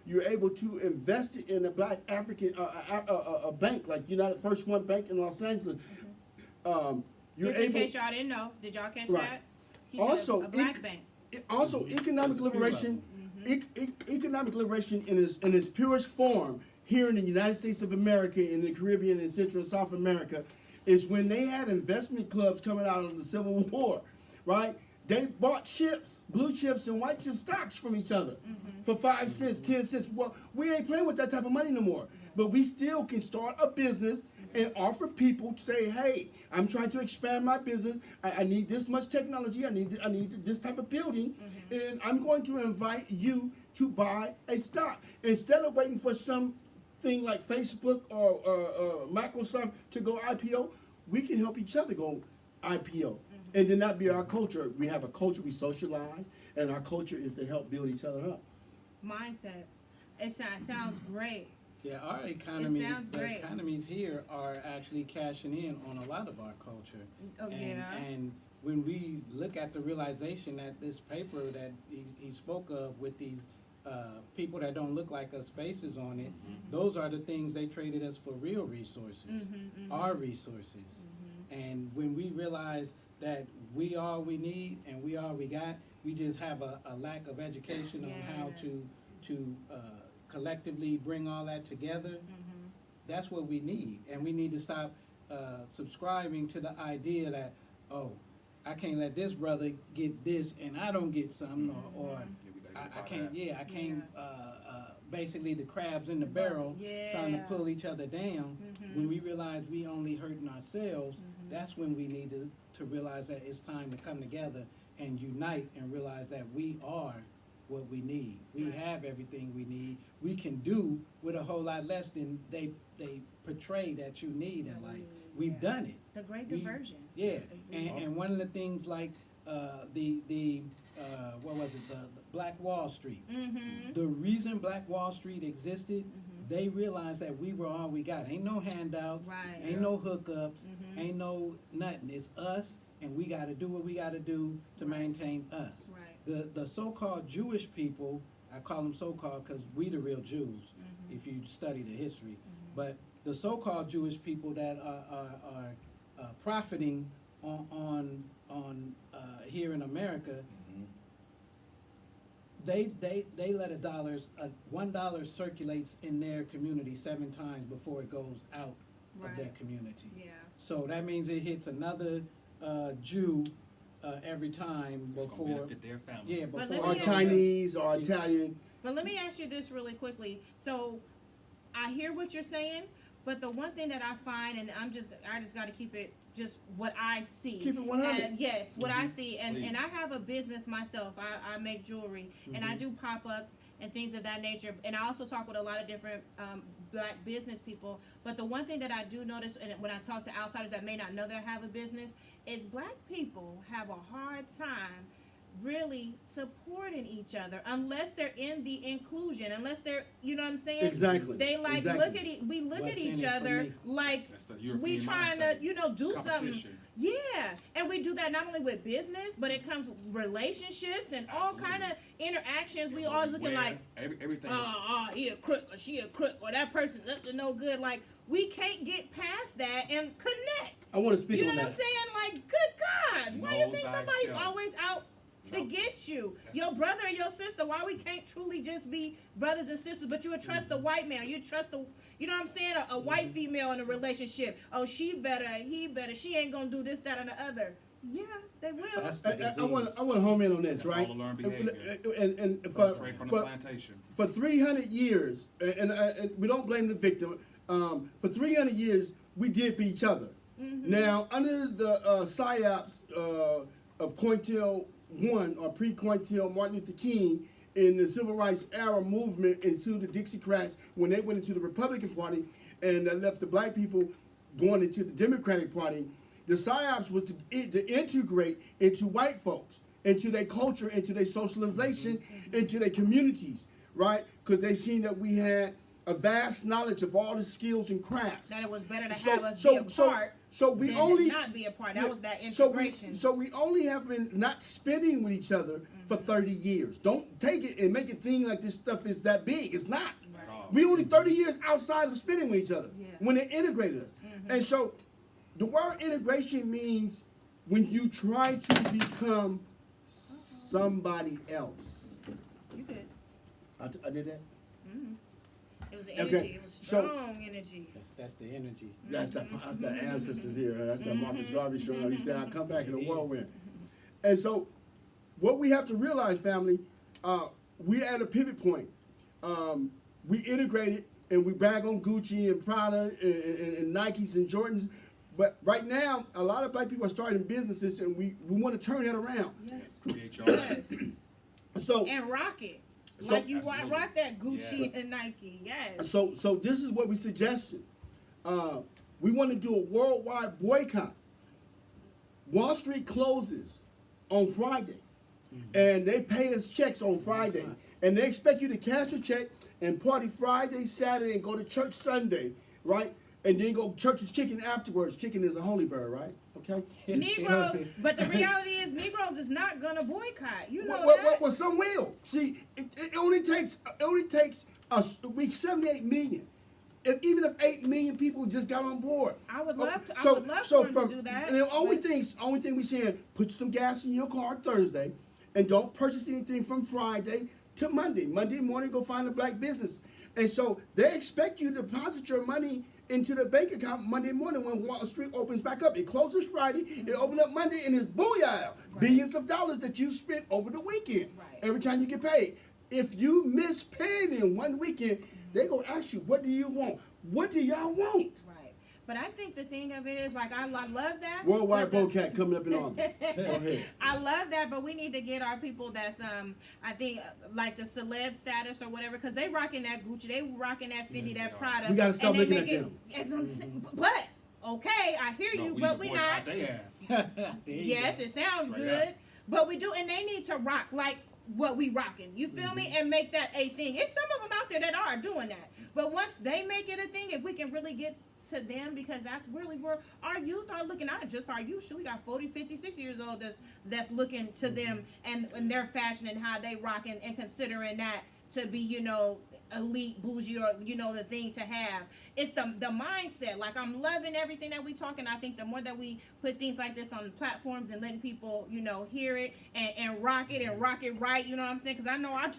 You're able to invest it in a black African a bank like United First One Bank in Los Angeles. You're Just in able, case y'all didn't know, did y'all catch Right. that? He Also, said a black bank. Also, economic liberation, economic liberation in its purest form here in the United States of America, in the Caribbean, and Central and South America, is when they had investment clubs coming out of the Civil War, right? They bought chips, blue chips and white chip stocks from each other for 5 cents, 10 cents. Well, we ain't playing with that type of money no more. But we still can start a business and offer people to say, hey, I'm trying to expand my business. I need this much technology. I need this type of building. And I'm going to invite you to buy a stock. Instead of waiting for something like Facebook or Microsoft to go IPO, we can help each other go IPO. And then that be our culture. We have a culture, we socialize, and our culture is to help build each other up. Mindset. It sounds great. Yeah, our economy, sounds the great. economies here are actually cashing in on a lot of our culture. Oh, yeah. And when we look at the realization that this paper that he spoke of with these people that don't look like us faces on it, those are the things they traded us for real resources, our resources. And when we realize that we all we need and we all we got, we just have a lack of education on how to collectively bring all that together. That's what we need. And we need to stop subscribing to the idea that, oh, I can't let this brother get this and I don't get something, or I can't, basically the crabs in the barrel trying to pull each other down. When we realize we only hurting ourselves, that's when we need to realize that it's time to come together and unite and realize that we are what we need. We have everything we need. We can do with a whole lot less than they portray that you need in life. We've done it. The great diversion. Yes, and one of the things like the what was it, the Black Wall Street. The reason Black Wall Street existed, they realized that we were all we got. Ain't no handouts, ain't no hookups, ain't no nothing. It's us, and we got to do what we got to do to maintain us. The so-called Jewish people, I call them so-called because we the real Jews, if you study the history. But the so-called Jewish people that are profiting on here in America, they let $1 circulates in their community 7 times before it goes out of their community. So that means it hits another Jew every time before. Benefit their family. Yeah, But before. Or Chinese or Italian. But let me ask you this really quickly. So I hear what you're saying, but the one thing that I find, and I just got to keep it just what I see. Keep it 100. And yes, what I see, and Please. I have a business myself. I make jewelry, and I do pop-ups and things of that nature. And I also talk with a lot of different black business people. But the one thing that I do notice, and when I talk to outsiders that may not know that I have a business, is black people have a hard time really supporting each other unless they're in the inclusion, unless they're, you know what I'm saying? Exactly. They like Exactly. look at we look What's at in each it for other me? like That's the we European trying mindset. to, you know, do something. Competition. Yeah, and we do that not only with business, but it comes with relationships and all kind of interactions. We always looking like, everything. he a crook or she a crook or that person up to no good. Like we can't get past that and connect. I want to speak You know on what that. I'm saying? Like, good gosh, why do you Know think somebody's thyself. always out to No. get you? Your brother or your sister, why we can't truly just be brothers and sisters, but you would trust a white man, or you trust a, you know what I'm saying, a white female in a relationship. Oh, she better, he better, she ain't gonna do this, that, and the other. Yeah, they will. That's the I want disease. to home in on this, That's right? all learned behavior. And Straight from the plantation. for 300 years, and we don't blame the victim. For 300 years, we did for each other. Now, under the psyops of COINTEL-1 or pre-COINTEL Martin Luther King in the Civil Rights era movement into the Dixiecrats when they went into the Republican Party and left the black people going into the Democratic Party, the psyops was to integrate into white folks, into their culture, into their socialization, into their communities, right? Because they seen that we had a vast knowledge of all the skills and crafts. That it was better to have us be a part so we than only to not be a part. That was that so integration. so we only have been not spending with each other for 30 years. Don't take it and make it seem like this stuff is that big. It's not. At all. We only 30 years outside of spending with each other Yeah. when they integrated us. And so the word integration means when you try to become somebody else. You did. I did that? It was the energy. It was strong energy. That's the energy. That's the ancestors here. That's the Marcus Garvey showing up. He said, I'll come back in a whirlwind. And so, what we have to realize, family, we're at a pivot point. We integrated and we brag on Gucci and Prada and Nikes and Jordans. But right now, a lot of black people are starting businesses and we want to turn that around. Yes. Create your own. Yes. So, And rock it. So- Like you Absolutely. rock that Gucci Yes. and Nike. Yes. so this is what we suggested. We want to do a worldwide boycott. Wall Street closes on Friday, and they pay us checks on Friday, and they expect you to cash your check and party Friday, Saturday, and go to church Sunday, right? And then go church's chicken afterwards. Chicken is a holy bird, right? Okay. Negroes, but the reality is Negroes is not gonna boycott. You know Well, that. some will. See, it only takes we 78 million. Even if 8 million people just got on board. I would love to. So- I would love so for them to do that. And the only but- thing we saying, put some gas in your car Thursday, and don't purchase anything from Friday to Monday. Monday morning, go find a black business. And so they expect you to deposit your money into the bank account Monday morning when Wall Street opens back up. It closes Friday, it opens up Monday, and it's booyah! Right. Billions of dollars that you spent over the weekend. Right. Every time you get paid. If you miss paying in one weekend, they gonna ask you, what do you want? What do y'all want? Right. But I think the thing of it is, like, I love that. Worldwide but the- Boycott coming up in August. Go ahead. I love that, but we need to get our people that's I think like the celeb status or whatever, because they rocking that Gucci, they rocking that Fendi, Yes, that they are. Prada. We gotta stop and they looking make at it- them. as I'm saying, but okay, I hear you, but we not. Their ass. There you Yes, go. it sounds Straight good, up. but we do, and they need to rock like what we rocking. You feel me? And make that a thing. It's some of them out there that are doing that, but once they make it a thing, if we can really get to them, because that's really where our youth are looking. Not just our youth, we got 40, 50, 60 years old that's looking to them and their fashion and how they rock and considering that to be, you know, elite, bougie, or, you know, the thing to have. It's the mindset. Like, I'm loving everything that we talking. I think the more that we put things like this on platforms and letting people, you know, hear it and rock it right, you know what I'm saying? Because I know I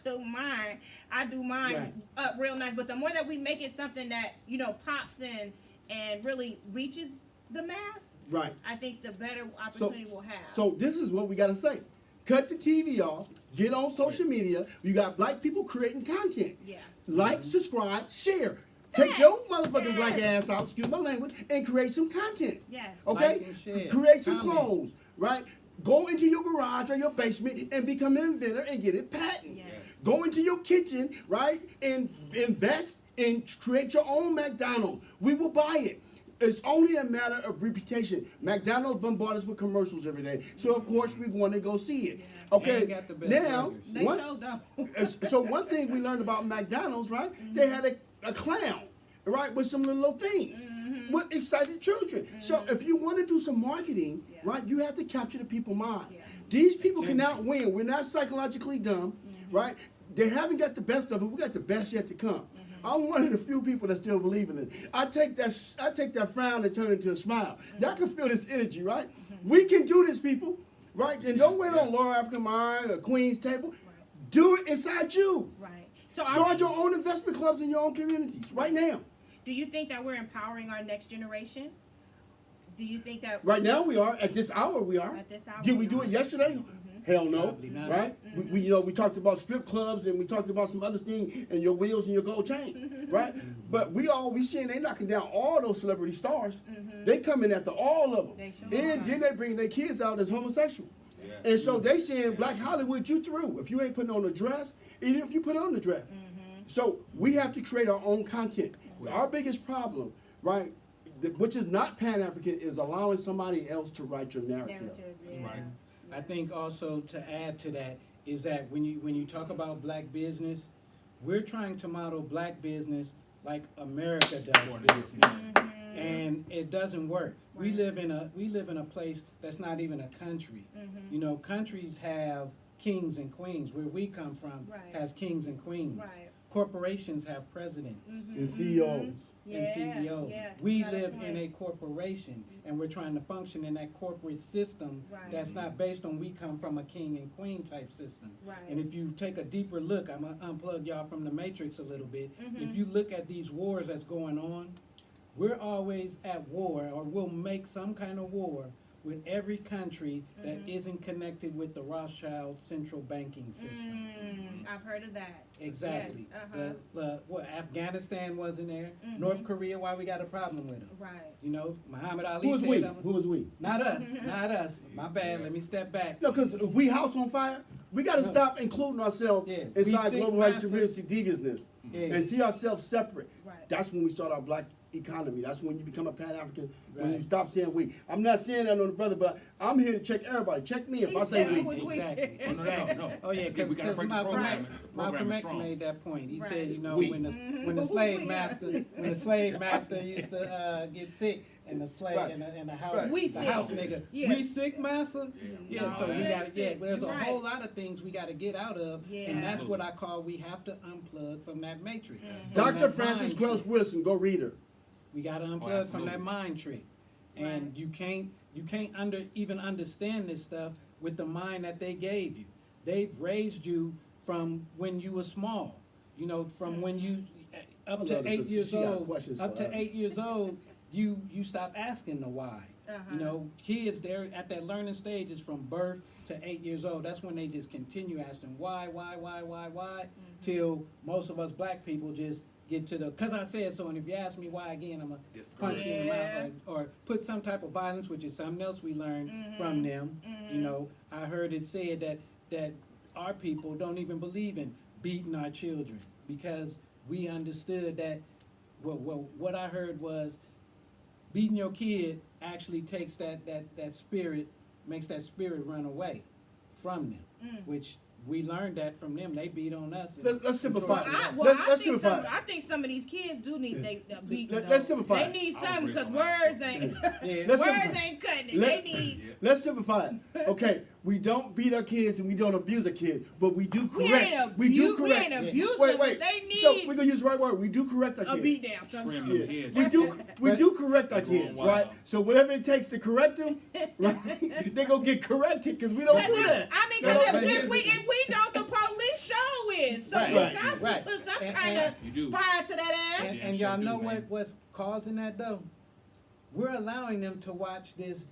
do mine Right. up real nice. But the more that we make it something that, you know, pops in and really reaches the mass, Right. I think the better opportunity we'll have. So this is what we gotta say. Cut the TV off. Get on social media. You got black people creating content. Yeah. Like, subscribe, share. Take your Yes. motherfucking black Yes. ass out, excuse my language, and create some content. Yes. Okay? Like and share. Create some Comment. clothes, right? Go into your garage or your basement and become an inventor and get it patent. Yes. Go into your kitchen, right? And invest and create your own McDonald's. We will buy it. It's only a matter of reputation. McDonald's bombard us with commercials every day, so of course we want to go see it. Okay, Ain't got the best now burgers. They sure don't. so one thing we learned about McDonald's, right? They had a clown, right, with some little things, with excited children. So if you want to do some marketing, right, you have to capture the people's mind. Yeah. These people cannot win. We're not psychologically dumb, right? They haven't got the best of it. We got the best yet to come. I'm one of the few people that still believe in it. I take that frown and turn it into a smile. Y'all can feel this energy, right? We can do this, people, right? And don't wait on Laura African Mind or Queen's Table. Do it inside you. Right. So Start your own investment clubs in your own communities right now. do you think that we're empowering our next generation? Do you think that Right now we are. At this hour we are. At this hour Did we we do are. it yesterday? Hell no. Probably not. Right? We talked about strip clubs and we talked about some other things and your wheels and your gold chain. Right? But we seeing they knocking down all those celebrity stars. They coming after all of them. They sure And are. then they bring their kids out as homosexual. And so they saying Black Hollywood, you through. If you ain't putting on a dress, even if you put on the dress. So we have to create our own content. Our biggest problem, right, which is not Pan-African, is allowing somebody else to write your narrative. narrative? Yeah. Right. I think also to add to that is that when you talk about black business, we're trying to model black business like America does business, and it doesn't work. We Right. live in a place that's not even a country. You know, countries have kings and queens. Where we come from Right. has kings and queens. Right. Corporations have presidents. And CEOs. Yeah, And CEOs. yeah, We you got a live point. in a corporation, and we're trying to function in that corporate system Right. that's not based on we come from a king and queen type system. Right. And if you take a deeper look, I'm gonna unplug y'all from the matrix a little bit. Mm-hmm. If you look at these wars that's going on, we're always at war, or we'll make some kind of war with every country that Mm-hmm. isn't connected with the Rothschild central banking system. I've heard of that. Exactly. Yes, uh-huh. What Afghanistan wasn't there. North Korea, why we got a problem with them? Right. You know, Muhammad Ali Who is said we? I'm- Who is we? Not us, not us. My bad. Let me step back. No, because if we house on fire, we got to No. stop including ourselves Yeah, inside we global sick rights massive- to deviousness Yeah. and see ourselves separate. Right. That's when we start our black economy. That's when you become a Pan-African, when you Right. stop saying we. I'm not saying that on the brother, but I'm here to check everybody. Check me if He I say said we. who was we? Exactly. Oh, no. Oh yeah, We because gotta break the Malcolm program. X, Program Malcolm is X strong. made that point. He Right. said, you know, We. when the Who's slave we? master used to get sick, and the slave Right. and the house Right. We the sick. house nigga, Yeah. we sick, master. Yeah, No, so we we got ain't to sick. There's You're a right. whole lot of things we got to get out of, Yeah. and that's Absolutely. what I call we have to unplug from that matrix. From Dr. that Francis mind Quells trick. Wilson, go read her. We got to unplug from absolutely. that mind trick, and Right. you can't even understand this stuff with the mind that they gave you. They've raised you from when you were small. You know, from when you up I to love this 8 sister. years She got old. questions Up for to us. 8 years old, you stop asking the why. Uh-huh. You know, kids, they're at that learning stage is from birth to 8 years old. That's when they just continue asking why, till most of us black people just get to the, cause I said so, and if you ask me why again, I'm gonna punch you in the mouth or put some type of violence, which is something else we learned from them. You know, I heard it said that our people don't even believe in beating our children because we understood that, what I heard was beating your kid actually takes that spirit, makes that spirit run away from them, which we learned that from them. They beat on us. Let's simplify it. I Let's think some of these kids do need they beat. Let's simplify They it. need I something would because agree on that. words ain't Yeah. Let's words simplify- ain't cutting it. Let- They need. Let's simplify it. Okay, we don't beat our kids and we don't abuse our kids, but we do We correct. ain't We do abuse. We correct. ain't abusive. Wait. But they need So we're gonna use the right word. We do correct our a kids. beat down Trim sometimes. them Yeah. heads. We do correct our They're going kids, wild. right? So whatever it takes to correct them, right? They gonna get corrected because we don't do that. I mean, No, because no, if we don't, the police show is. So Right, we right, got to right. put some And- kind and- You do. of fire to that ass. And sure y'all do, know man. what's causing that though? We're allowing them to watch this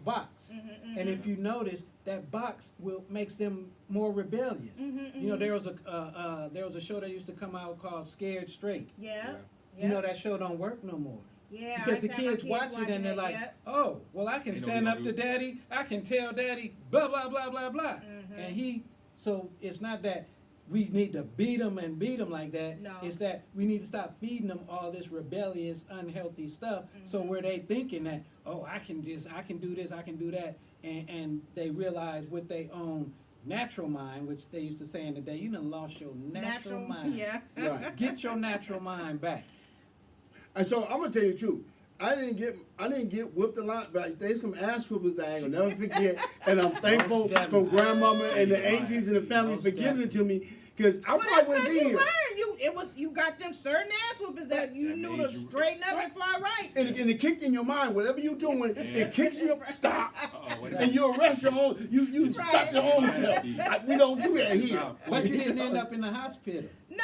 box. And if you notice, that box makes them more rebellious. You know, there was a show that used to come out called Scared Straight. Yeah. You know that show don't work no more. Yeah. Because the I see my kids watch it and they're watching like, yep. oh, well, I can They know stand we up don't to do it. daddy. I can tell daddy, blah, blah, blah, blah, blah. And so it's not that we need to beat them and beat them like that. No. It's that we need to stop feeding them all this rebellious, unhealthy stuff. So where they thinking that, oh, I can do this, I can do that, and they realize with their own natural mind, which they used to say in the day, you done lost your natural mind. Yeah. Right. Get your natural mind back. And so I'm gonna tell you the truth. I didn't get whipped a lot, but there's some ass whoopers that I ain't gonna never forget. And I'm thankful from grandmama and the aunties and the family for giving it to me. Cause I Well, that's probably wouldn't because be you here. learned. You got them certain ass whoopers that you That knew made to you- straighten up and fly right. And it kicked in your mind, whatever you're doing, it kicks you up, stop. Uh-oh, And you arrest your own, you stop your own self. We don't do that here. But you didn't end up in the hospital.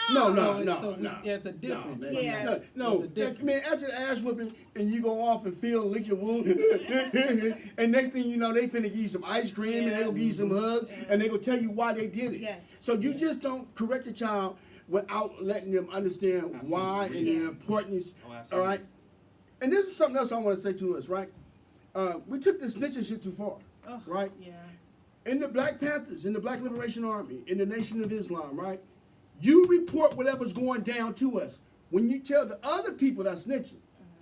No. So there's a difference. man. Yeah. No, There's a difference. man, after the ass whipping and you go off and feel and lick your wound, and next thing you know, they finna give you some ice cream and they gonna give you some hugs and they gonna tell you why they did it. Yes. So you just don't correct the child without letting them understand why and the importance. Oh, All absolutely. right. And this is something else I want to say to us, right? We took this snitching shit too far, right? Yeah. In the Black Panthers, in the Black Liberation Army, in the Nation of Islam, right? You report whatever's going down to us when you tell the other people that's snitching.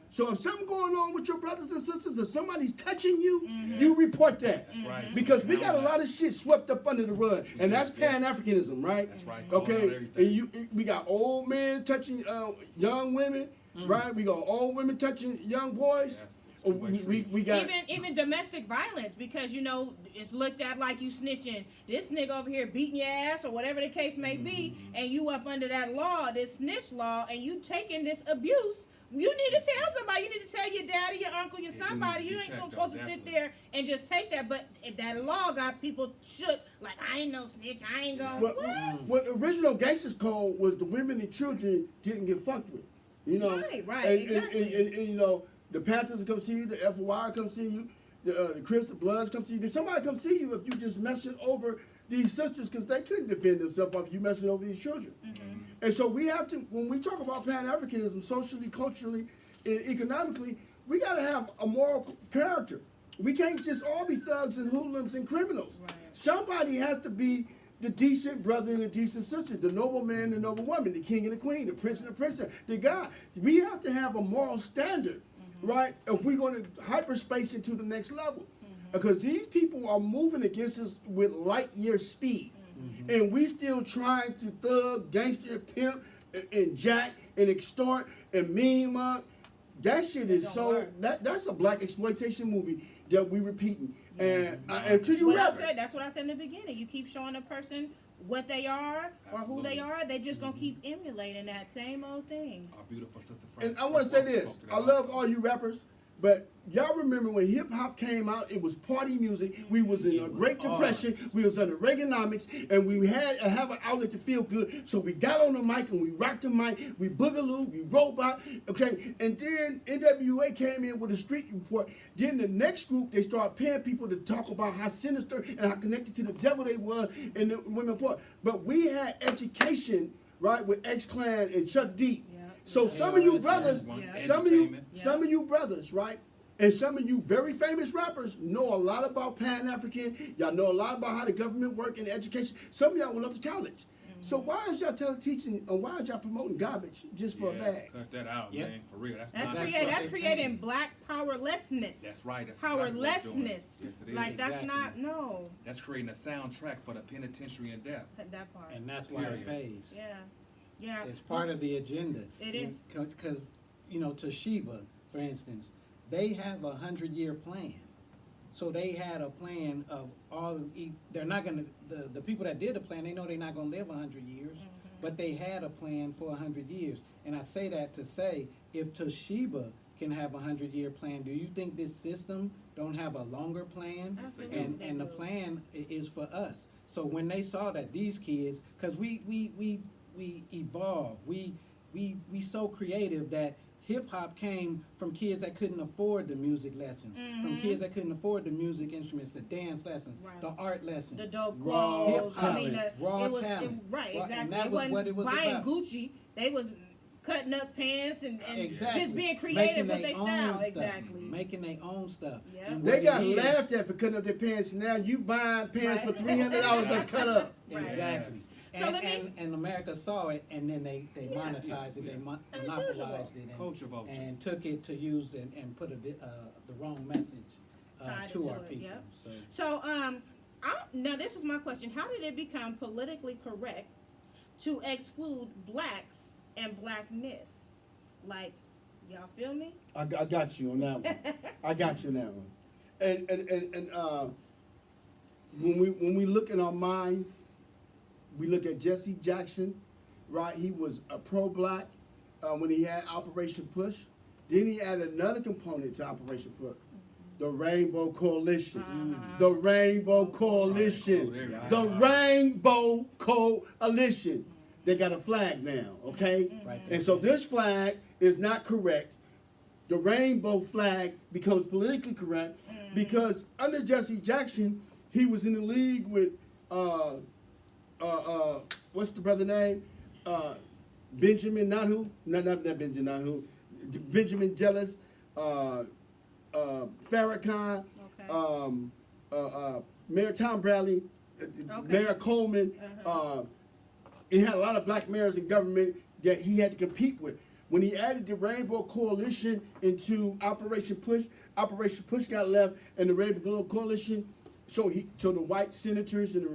So if something going on with your brothers and sisters, if somebody's touching you, you report that. That's right. Because we got a lot of shit swept up under the rug, and that's Pan-Africanism, right? That's right. Okay, Everything. and we got old men touching young women, right? We got old women touching young boys. Yes, it's a two-way street. We got Even domestic violence, because it's looked at like you snitching. This nigga over here beating your ass or whatever the case may be, and you up under that law, this snitch law, and you taking this abuse. You need to tell somebody. You need to tell your daddy, your uncle, your Yeah, somebody. you You need ain't to gonna check supposed that, to sit definitely. there and just take that. But that law got people shook. Like, I ain't no snitch. I ain't gonna. what the original gangsters code was the women and children didn't get fucked with. You know, Right, and, exactly. and, you know, the Panthers will come see you, the FY come see you, the Crips, the Bloods come see you. If somebody come see you if you just messing over these sisters because they couldn't defend themselves if you messing over these children. And so we have to, when we talk about Pan-Africanism, socially, culturally, and economically, we got to have a moral character. We can't just all be thugs and hoodlums and criminals. Right. Somebody has to be the decent brother and the decent sister, the noble man and the noble woman, the king and the queen, the prince and the princess, the God. We have to have a moral standard, right? If we're going to hyperspace into the next level. Because these people are moving against us with light year speed. And we still trying to thug, gangster, pimp, and jack, and extort, and mean mug. That shit is don't so, work. that's a black exploitation movie that we repeating. And to you What I rappers, said, that's what I said in the beginning. You keep showing a person what they are or who they are, they just gonna keep emulating that same old thing. Our beautiful sister and Frances. I want to say Frances this, spoke to I that love also. all you rappers, but y'all remember when hip hop came out, it was party music. We was in a Great Depression, we was under Reaganomics, and we had to have an outlet to feel good. So we got on the mic and we rocked the mic, we boogaloo, we robot, okay? And then NWA came in with a street report. Then the next group, they started paying people to talk about how sinister and how connected to the devil they were and the women poor. But we had education, right, with X-Clan and Chuck D. Yeah. So some of you brothers, Yeah. some of you, Entertainment. some of you brothers, right? And some of you very famous rappers know a lot about Pan-African. Y'all know a lot about how the government work and education. Some of y'all went up to college. So why is y'all teaching and why is y'all promoting garbage just for a Yes, bag? cut that out, Yeah. man. For real. That's That's not That's creating what that's they're creating saying. black powerlessness. That's right. That's exactly what it's doing. Powerlessness. Yes, it is. Like that's Exactly. not no That's creating a soundtrack for the penitentiary and death. that part. And that's why it pays. Yeah. Yeah. It's part of the agenda. It is. Because, Toshiba, for instance, they have 100-year plan. So they had a plan of they're not going to, the people that did the plan, they know they're not going to live 100 years, but they had a plan for 100 years. And I say that to say, if Toshiba can have a 100-year plan, do you think this system don't have a longer plan? Absolutely. And the plan is for us. So when they saw that these kids, because we evolve, we so creative that hip hop came from kids that couldn't afford the music lessons, from kids that couldn't afford the music instruments, the dance lessons, Right. the art lessons, The dope Raw clothes. I talent. mean, Raw it was talent. right, Raw- exactly. and that It was wasn't what it was buying about. Gucci. They was cutting up pants and Exactly. just being creative Making with they their own style. stuff. Exactly. Making their own stuff. Yeah. And They what got it is- laughed at for cutting up their pants. Now you buying pants for Right. $300 that's cut up. Right. Exactly. Yes. So let me. And America saw it, and then they Yeah. monetized it, they As monopolized usual. it, Culture vultures. and took it to use and put the wrong message Tied to into our it, people. yep. So So, now this is my question. How did it become politically correct to exclude blacks and blackness? Like, y'all feel me? I got you on that one. I got you on that one. And when we look in our minds, we look at Jesse Jackson, right? He was a pro-black when he had Operation Push. Then he added another component to Operation Push, the Rainbow Coalition. The Rainbow Coalition. The Rainbow Coalition. They got a flag now, okay? Right. And so this flag is not correct. The rainbow flag becomes politically correct because under Jesse Jackson, he was in the league with what's the brother name? Benjamin Nahu, not Benjamin Nahu, Benjamin Jealous, Farrakhan, Okay. Mayor Tom Bradley, Mayor Coleman. He had a lot of black mayors in government that he had to compete with. When he added the Rainbow Coalition into Operation Push got left, and the Rainbow Coalition, so the white senators and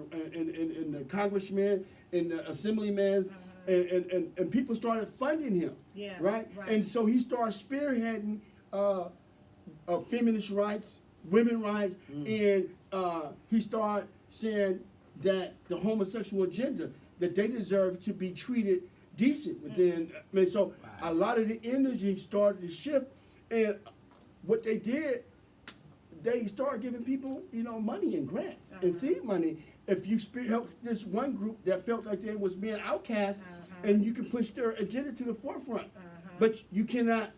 the congressmen and the assemblymen and people started funding him. Yeah, Right? right. And so he started spearheading feminist rights, women rights, and he started saying that the homosexual agenda, that they deserve to be treated decent within. I mean, so a lot of the energy started to shift, and what they did, they started giving people, money and grants and seed money. If you help this one group that felt like they was being outcast, and you can push their agenda to the forefront, but you cannot,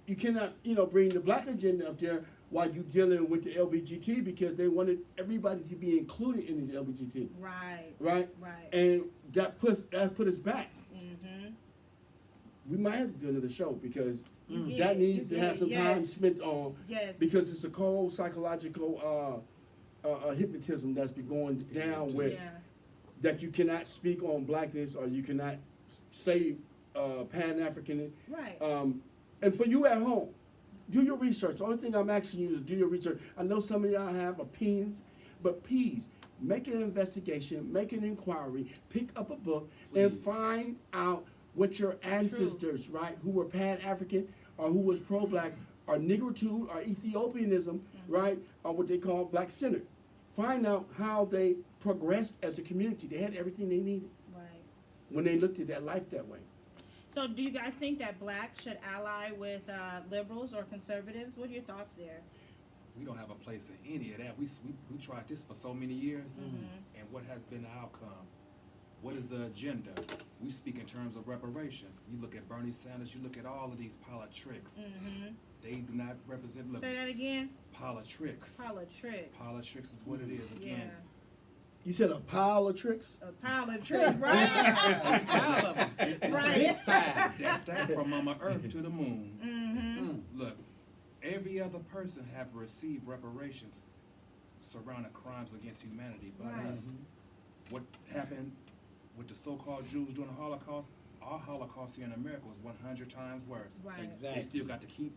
bring the black agenda up there while you dealing with the LGBT, because they wanted everybody to be included in the LGBT. Right. Right? Right. And that put us back. We might have to do another show because You that did, needs you to have did, some time yes. spent on, Yes. because it's a cold psychological hypnotism that's been going down with Yeah. that you cannot speak on blackness or you cannot say Pan-African. Right. And for you at home, do your research. The only thing I'm asking you is do your research. I know some of y'all have opinions, but please make an investigation, make an inquiry, pick up a book, and Please. find out what your ancestors, right, who were Pan-African or who was pro-black or Negritude or Ethiopianism, right, or what they call black centered. Find out how they progressed as a community. They had everything they needed Right. when they looked at their life that way. So, do you guys think that blacks should ally with liberals or conservatives? What are your thoughts there? We don't have a place in any of that. We tried this for so many years, and what has been the outcome? What is the agenda? We speak in terms of reparations. You look at Bernie Sanders, you look at all of these politics. They do not represent Say that again. politics. Politics. Politics is what it is. Yeah. Again, You said a pile of tricks? A politics, right? all of them. it's Right. the big five. That's that from Mama Earth to the moon. Look, every other person have received reparations surrounding crimes against humanity, but Right. us. What happened with the so-called Jews during the Holocaust? Our Holocaust here in America was 100 times worse. Right. Exactly. They still got to keep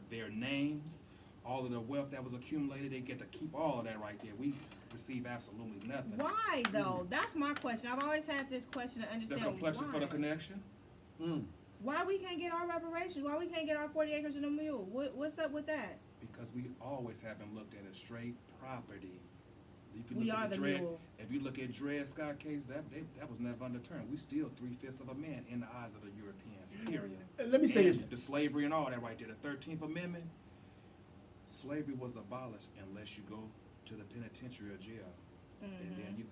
their names, all of the wealth that was accumulated. They get to keep all of that right there. We receive absolutely nothing. Why though? That's my question. I've always had this question to The understand complexion why. for the connection. Why we can't get our reparations? Why we can't get our 40 acres and a mule? What's up with that? Because we always have been looked at as straight property. If you We look are at the Dred, mule. if you look at Dred Scott case, that was never underturned. We still 3/5 of a man in the eyes of the Europeans. Period. Let me say And this. the slavery and all that right there. The 13th Amendment. Slavery was abolished unless you go to the penitentiary or jail, and then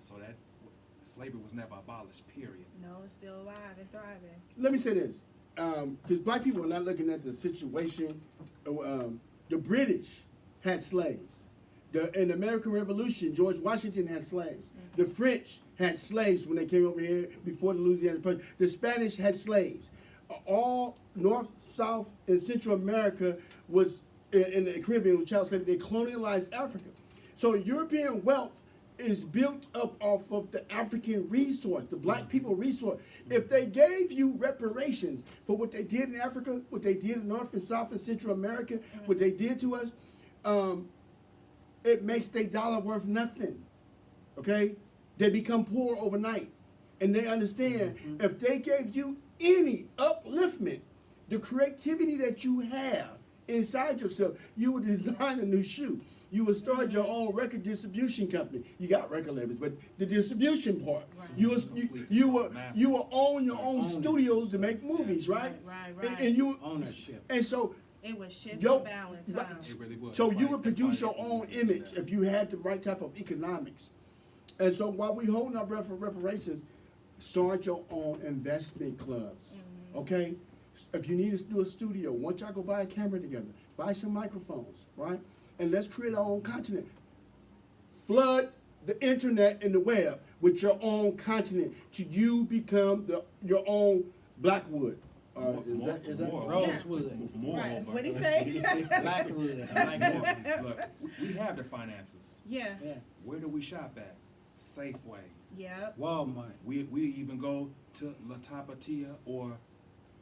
slavery was never abolished. Period. No, it's still alive and thriving. Let me say this. Because black people are not looking at the situation. The British had slaves. In the American Revolution, George Washington had slaves. The French had slaves when they came over here before the Louisiana Purchase. The Spanish had slaves. All North, South, and Central America was in the Caribbean was child slavery. They colonialized Africa. So European wealth is built up off of the African resource, the black people resource. If they gave you reparations for what they did in Africa, what they did in North and South and Central America, what they did to us, it makes their dollar worth nothing. Okay? They become poor overnight. And they understand if they gave you any upliftment, the creativity that you have inside yourself, you would design a new shoe. You would start your own record distribution company. You got record labels, but the distribution part, you will own your own studios to make movies, right? Right. And you Ownership. and so It was shift Yo- and balance, right. huh? It really was. so you Right. would That's produce why your they own do image that. if you had the right type of economics. And so while we holding our breath for reparations, start your own investment clubs. Okay? If you need to do a studio, once y'all go buy a camera together, buy some microphones, right? And let's create our own content. Flood the internet and the web with your own content till you become your own Blackwood. Is that More- Rosewood. Moreover, What'd he say? Blackwood. I like that. look, we have the finances. Yeah. Yeah. Where do we shop at? Safeway. Yep. Walmart. We even go to La Tapatia or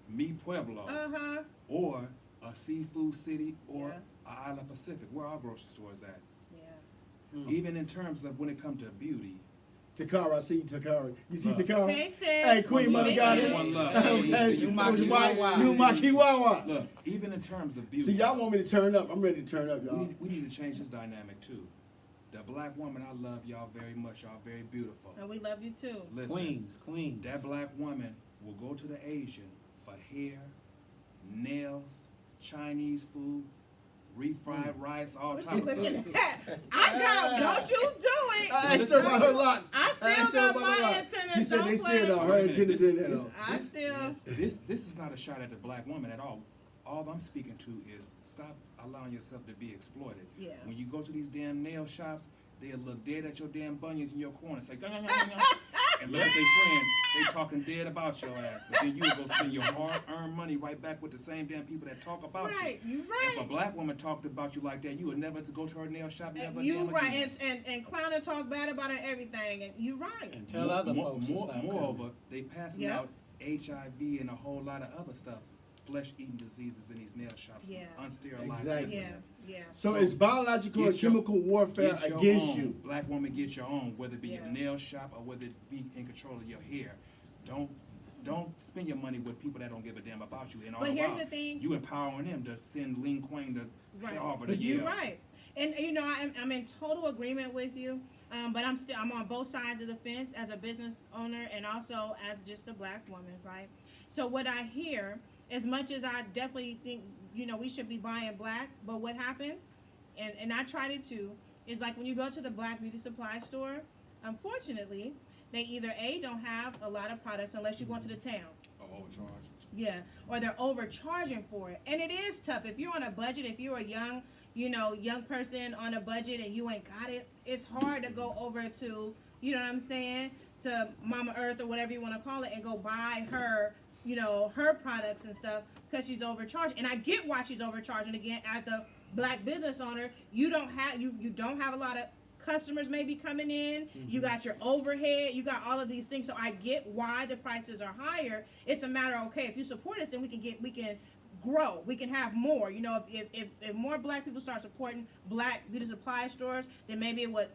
Mi Pueblo Uh-huh. or a Seafood City or Yeah. a Island Pacific. Where our grocery stores at? Yeah. Even in terms of when it comes to beauty. Takara, I see you, Takara. You see Look. Takara? Hey, sis. Hey, Queen One Mother love. Goddess. One love. Okay. You Maki Wawa. You Maki Wawa. Look, even in terms of beauty. See, y'all want me to turn up. I'm ready to turn up, we y'all. need to change this dynamic too. The black woman, I love y'all very much. Y'all very beautiful. And we love you too. Listen, Queens. that black woman will go to the Asian for hair, nails, Chinese food, refried rice, all What you types of looking stuff. at? I got, don't you do it. I asked her about her locks. I still asked her got about my her locks. antennas, She said don't they play. still don't. Her Wait a minute, antennas this- in there this- though. I still. This is not a shot at the black woman at all. All I'm speaking to is stop allowing yourself to be exploited. Yeah. When you go to these damn nail shops, they'll look dead at your damn bunions in your corner. Say, and look at their friend, they talking dead about your ass. But then you go spend your hard-earned money right back with the same damn people that talk about Right, you. you If a right. black woman talked about you like that, you would never go to her nail shop never You damn right, again. and clown and talk bad about her and everything, and you right. And tell other folks to stop Moreover, coming. they passing Yeah. out HIV and a whole lot of other stuff, flesh-eating diseases in these nail shops, Yeah. unsterilized Exactly. Yeah, instruments. yeah. So it's biological and Get your- chemical warfare Get your against own. you. Black woman, get your own, whether it be Yeah. your nail shop or whether it be in control of your hair. Don't spend your money with people that don't give a damn about you. And all But the here's while, the thing. you empowering them to send Lin Quang to Right. Harvard or You're Yale. right. And you know, I'm in total agreement with you. But I'm on both sides of the fence as a business owner and also as just a black woman, right? So what I hear, as much as I definitely think, you know, we should be buying black, but what happens, and I tried it too, is like when you go to the black beauty supply store, unfortunately, they either don't have a lot of products unless you go into the town. Oh, overcharged. Yeah, or they're overcharging for it. And it is tough. If you're on a budget, if you're a young person on a budget and you ain't got it, it's hard to go over to, you know what I'm saying, to Mama Earth or whatever you want to call it and go buy her, you know, her products and stuff because she's overcharged. And I get why she's overcharging. Again, as the black business owner, you don't have a lot of customers maybe coming in, you got your overhead, you got all of these things. So I get why the prices are higher. It's a matter of, okay, if you support us, then we can grow, we can have more. You know, if more black people start supporting black beauty supply stores, then maybe it would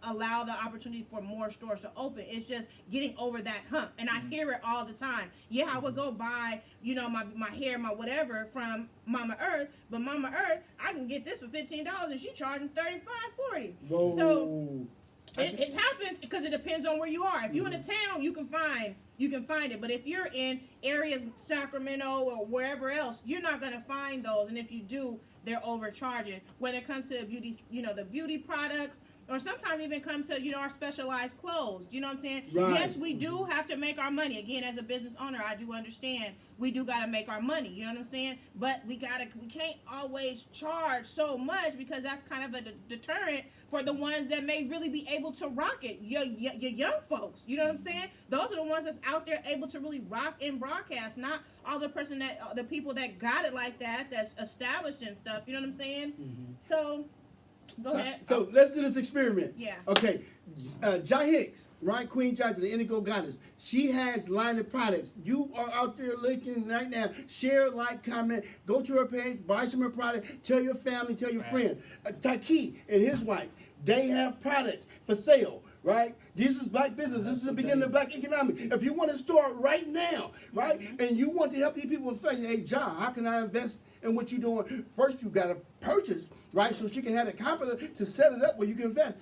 allow the opportunity for more stores to open. It's just getting over that hump. And I hear it all the time. Yeah, I would go buy, you know, my hair, my whatever from Mama Earth, but Mama Earth, I can get this for $15 and she charging $35, $40. Whoa. So it happens because it depends on where you are. If you're in a town, you can find it. But if you're in areas, Sacramento or wherever else, you're not gonna find those. And if you do, they're overcharging. Whether it comes to the beauty, you know, the beauty products, or sometimes even come to, you know, our specialized clothes. You know what I'm saying? Right. Yes, we do have to make our money. Again, as a business owner, I do understand we do got to make our money. You know what I'm saying? But we can't always charge so much because that's kind of a deterrent for the ones that may really be able to rock it. Your young folks. You know what I'm saying? Those are the ones that's out there able to really rock and broadcast, not all the people that got it like that, that's established and stuff. You know what I'm saying? So Go ahead. So let's do this experiment. Yeah. Okay. Jai Hicks, right? Queen Jai, the Indigo Goddess. She has line of products. You are out there looking right now. Share, like, comment. Go to her page. Buy some of her product. Tell your family. Tell your friends. Taki and his wife. They have products for sale. Right? This is black business. This is the beginning of black economics. If you want to start right now, right, and you want to help these people with hey, John, how can I invest in what you're doing? First, you got to purchase, right, so she can have the confidence to set it up where you can invest.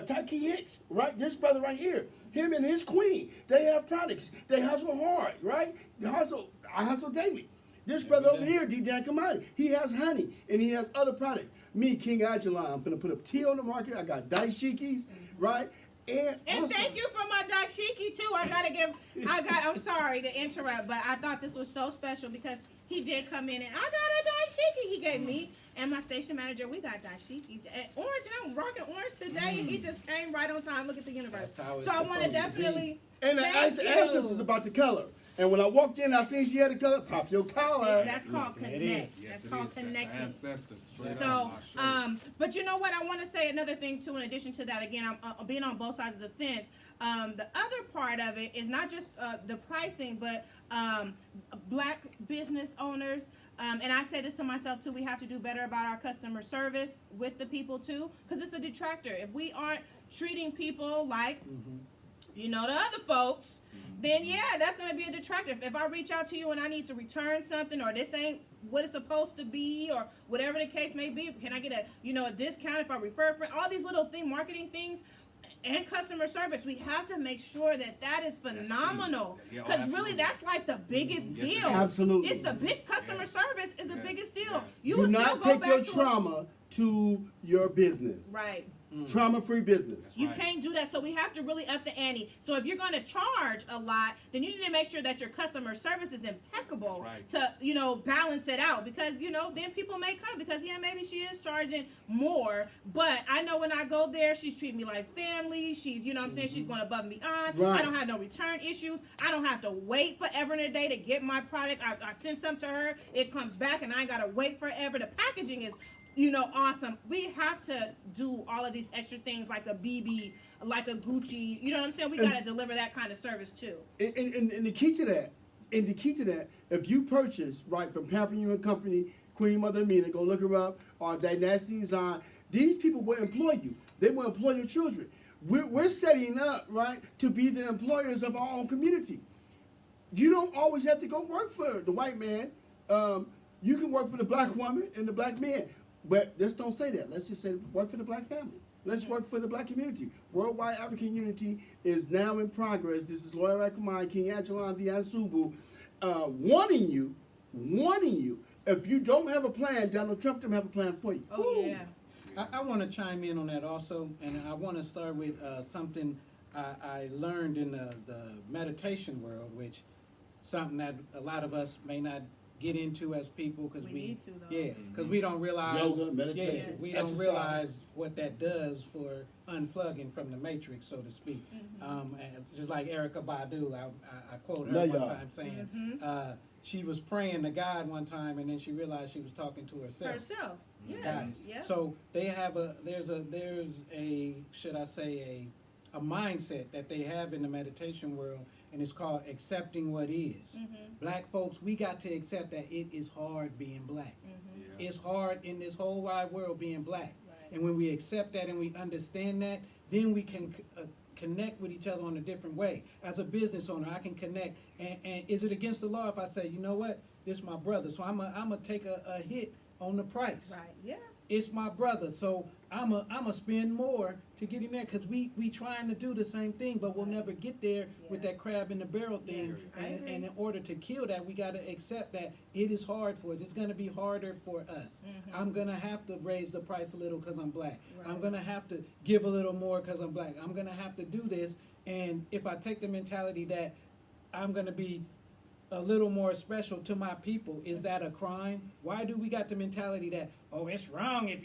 Taki Hicks, right, this brother right here, him and his queen, they have products. They hustle hard, right? I hustle daily. This brother over here, D. Dan Kamani, he has honey and he has other products. Me, King Angela, I'm going to put up tea on the market. I got daishikis, right? And also, thank you for my dashiki too. I'm sorry to interrupt, but I thought this was so special because he did come in and I got a dashiki he gave me and my station manager. We got dashikis. Orange, and I'm rocking orange today, and he just came right on time. Look at the universe. So I want to definitely. And the ancestors about the color. And when I walked in, I seen she had a color. Pop your collar. That's called connect. That's called connecting. Ancestors. So, but you know what? I want to say another thing too. In addition to that, again, I'm being on both sides of the fence. The other part of it is not just the pricing, but black business owners. And I say this to myself too. We have to do better about our customer service with the people too, because it's a detractor. If we aren't treating people like, you know, the other folks, then yeah, that's going to be a detractor. If I reach out to you and I need to return something, or this ain't what it's supposed to be, or whatever the case may be, can I get a discount if I refer a friend? All these little marketing things and customer service, we have to make sure that is phenomenal, because really that's like the biggest deal. Absolutely. It's the big customer service is the biggest deal. You Do will not still go take back your to trauma to your business. right. Trauma-free business. You can't do that, so we have to really up the ante. So if you're going to charge a lot, then you need to make sure that your customer service is impeccable to, balance it out, because, then people may come because, maybe she is charging more, but I know when I go there, she's treating me like family. She's, she's going above and beyond. Right. I don't have no return issues. I don't have to wait forever and a day to get my product. I send some to her. It comes back, and I ain't got to wait forever. The packaging is awesome. We have to do all of these extra things like a BB, like a Gucci. You know what I'm saying? We got to deliver that kind of service too. And the key to that, if you purchase right from Pan-Africanism Company, Queen Mother Amina, go look her up, or Dynasty Design, these people will employ you. They will employ your children. We're setting up, right, to be the employers of our own community. You don't always have to go work for the white man. You can work for the black woman and the black man. But let's don't say that. Let's just say work for the black family. Let's work for the black community. Worldwide African Unity is now in progress. This is Lawyer Akamai, King Ajalon the Asubu, warning you, if you don't have a plan, Donald Trump doesn't have a plan for you. Oh, yeah. I want to chime in on that also, and I want to start with something I learned in the meditation world, which something that a lot of us may not get into as people, because We need to, though. because we don't realize Yoga, meditation, we don't exercise. realize what that does for unplugging from the matrix, so to speak. And just like Erica Badu, I quote her Love one y'all. time saying she was praying to God one time, and then she realized she was talking to herself. Herself. Yeah. Guys. Yeah. So they have there's a should I say a mindset that they have in the meditation world, and it's called accepting what is. Black folks, we got to accept that it is hard being black. It's hard in this whole wide world being black. Right. And when we accept that and we understand that, then we can connect with each other on a different way. As a business owner, I can connect. And is it against the law if I say, you know what, this is my brother, so I'm gonna take a hit on the price. Right. Yeah. It's my brother, so I'm a spend more to get him there, because we trying to do the same thing, but we'll never get there with that crab in the barrel thing. Yeah, I And agree. in order to kill that, we got to accept that it is hard for us. It's going to be harder for us. I'm going to have to raise the price a little because I'm black. Right. I'm going to have to give a little more because I'm black. I'm going to have to do this. And if I take the mentality that I'm going to be a little more special to my people, is that a crime? Why do we got the mentality that, oh, it's wrong if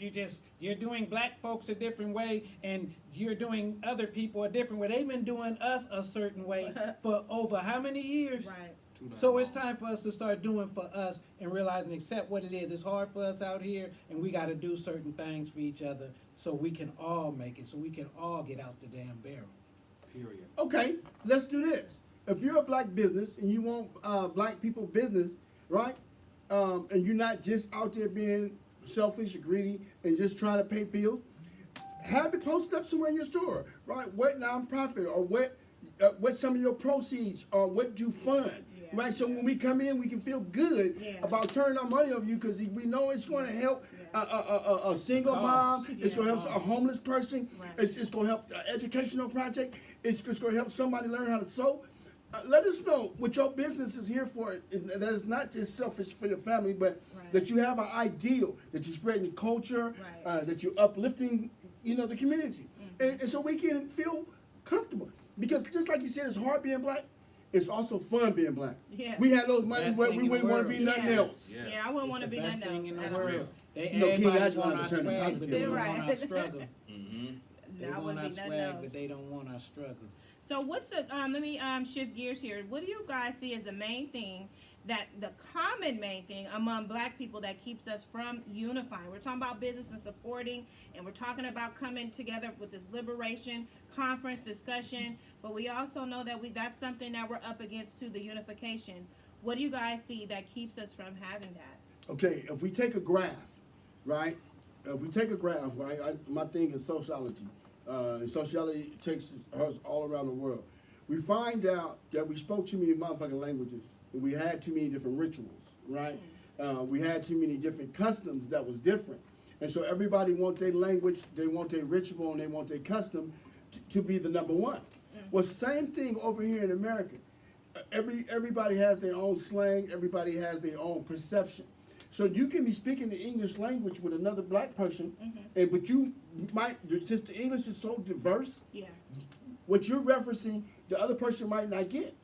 you're doing black folks a different way and you're doing other people a different way? They've been doing us a certain way for over how many years? Right. So it's time for us to start doing for us and realize and accept what it is. It's hard for us out here, and we got to do certain things for each other so we can all make it, so we can all get out the damn barrel. Period. Okay, let's do this. If you're a black business and you want black people business, right, and you're not just out there being selfish or greedy and just trying to pay bills, have it posted up somewhere in your store, right? What nonprofit or what some of your proceeds or what you fund, right? So when we come in, we can feel good about turning our money over you because we know it's going to help a single mom. It's going to help a homeless person. Right. It's going to help an educational project. It's going to help somebody learn how to sew. Let us know what your business is here for. That is not just selfish for your family, but that you have an ideal, that you're spreading culture, that you're uplifting, the community, and so we can feel comfortable. Because just like you said, it's hard being black. It's also fun being black. Yeah. We had those months Best where thing we in the wouldn't want to world. be nothing else. Yes. Yeah, I wouldn't want to be Best nothing thing in the else. world. They King everybody Angela want our turned swag, positive. but they don't Right. want our struggle. Mm-hmm. They That want wouldn't our be nothing swag, else. but they don't want our struggle. So what's the, let me shift gears here. What do you guys see as the main thing, that the common main thing among black people that keeps us from unifying? We're talking about business and supporting, and we're talking about coming together with this liberation conference discussion, but we also know that that's something that we're up against too, the unification. What do you guys see that keeps us from having that? Okay, if we take a graph, right? If we take a graph, right? My thing is sociology. And sociology takes us all around the world. We find out that we spoke too many motherfucking languages, and we had too many different rituals, right? We had too many different customs that was different. And so everybody want their language, they want their ritual, and they want their custom to be the number one. Well, same thing over here in America. Everybody has their own slang, everybody has their own perception. So you can be speaking the English language with another black person, but you might, since the English is so diverse, what you're referencing, the other person might not get.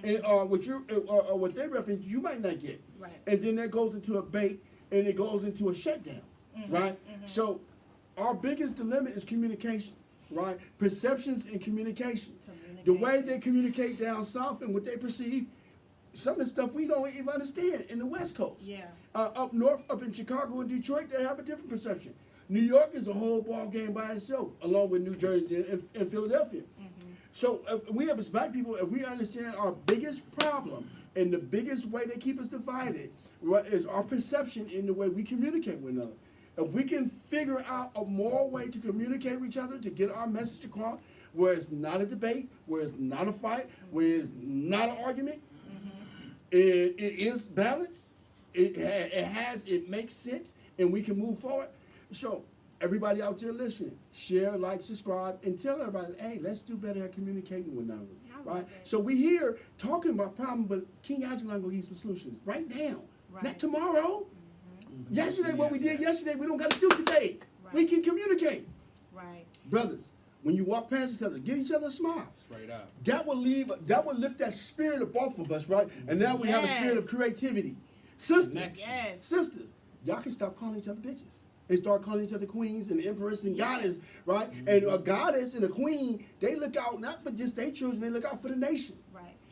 And what they reference, you might not get. Right. And then that goes into a bait, and it goes into a shutdown, right? So our biggest dilemma is communication, right? Perceptions and communication. The way they communicate down south and what they perceive, some of the stuff we don't even understand in the West Coast. Yeah. Up north, up in Chicago and Detroit, they have a different perception. New York is a whole ball game by itself, along with New Jersey and Philadelphia. So we as black people, if we understand our biggest problem and the biggest way they keep us divided, right, is our perception in the way we communicate with one another. If we can figure out a moral way to communicate with each other, to get our message across, where it's not a debate, where it's not a fight, where it's not an argument, it is balanced, it makes sense, and we can move forward. So everybody out there listening, share, like, subscribe, and tell everybody, hey, let's do better at communicating with one another, right? So we here talking about problems, but King Angela gonna give some solutions right now, not tomorrow. Yesterday, what we did yesterday, we don't got to do today. We can communicate. Right. Brothers, when you walk past each other, give each other a smile. Straight up. That will lift that spirit of both of us, right? And now we have a spirit of creativity. Sisters, sisters, y'all can stop calling each other bitches and start calling each other queens and empress and goddess, right? And a goddess and a queen, they look out not for just their children, they look out for the nation.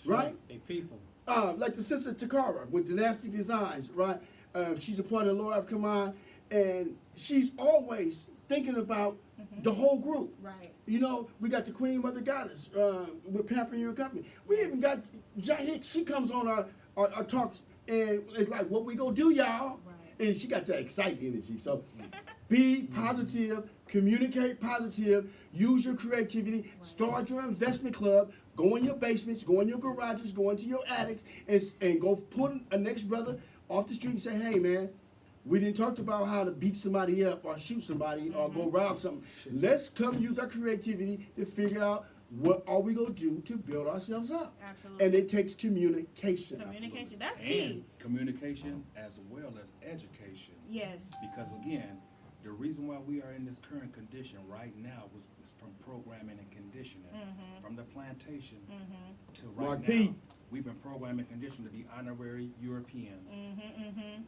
Right? They people. Like the sister Takara with Dynastic Designs, right? She's a part of the Lord African Mind, and she's always thinking about the whole group. Right. You know, we got the Queen Mother Goddess with Pampering Your Company. We even got Jai Hicks. She comes on our talks, and it's like, what we gonna do, y'all? Right. And she got that exciting energy. So be positive, communicate positive, use your creativity, start your investment club, go in your basements, go in your garages, go into your attics, and go put a next brother off the street and say, hey, man, we didn't talk about how to beat somebody up or shoot somebody or go rob something. Let's come use our creativity to figure out what are we going to do to build ourselves up. Absolutely. And it takes communication. Communication, that's And key. communication as well as education. Yes. Because again, The reason why we are in this current condition right now was from programming and conditioning. From the plantation to right Mark now. P. We've been programming and conditioned to be honorary Europeans.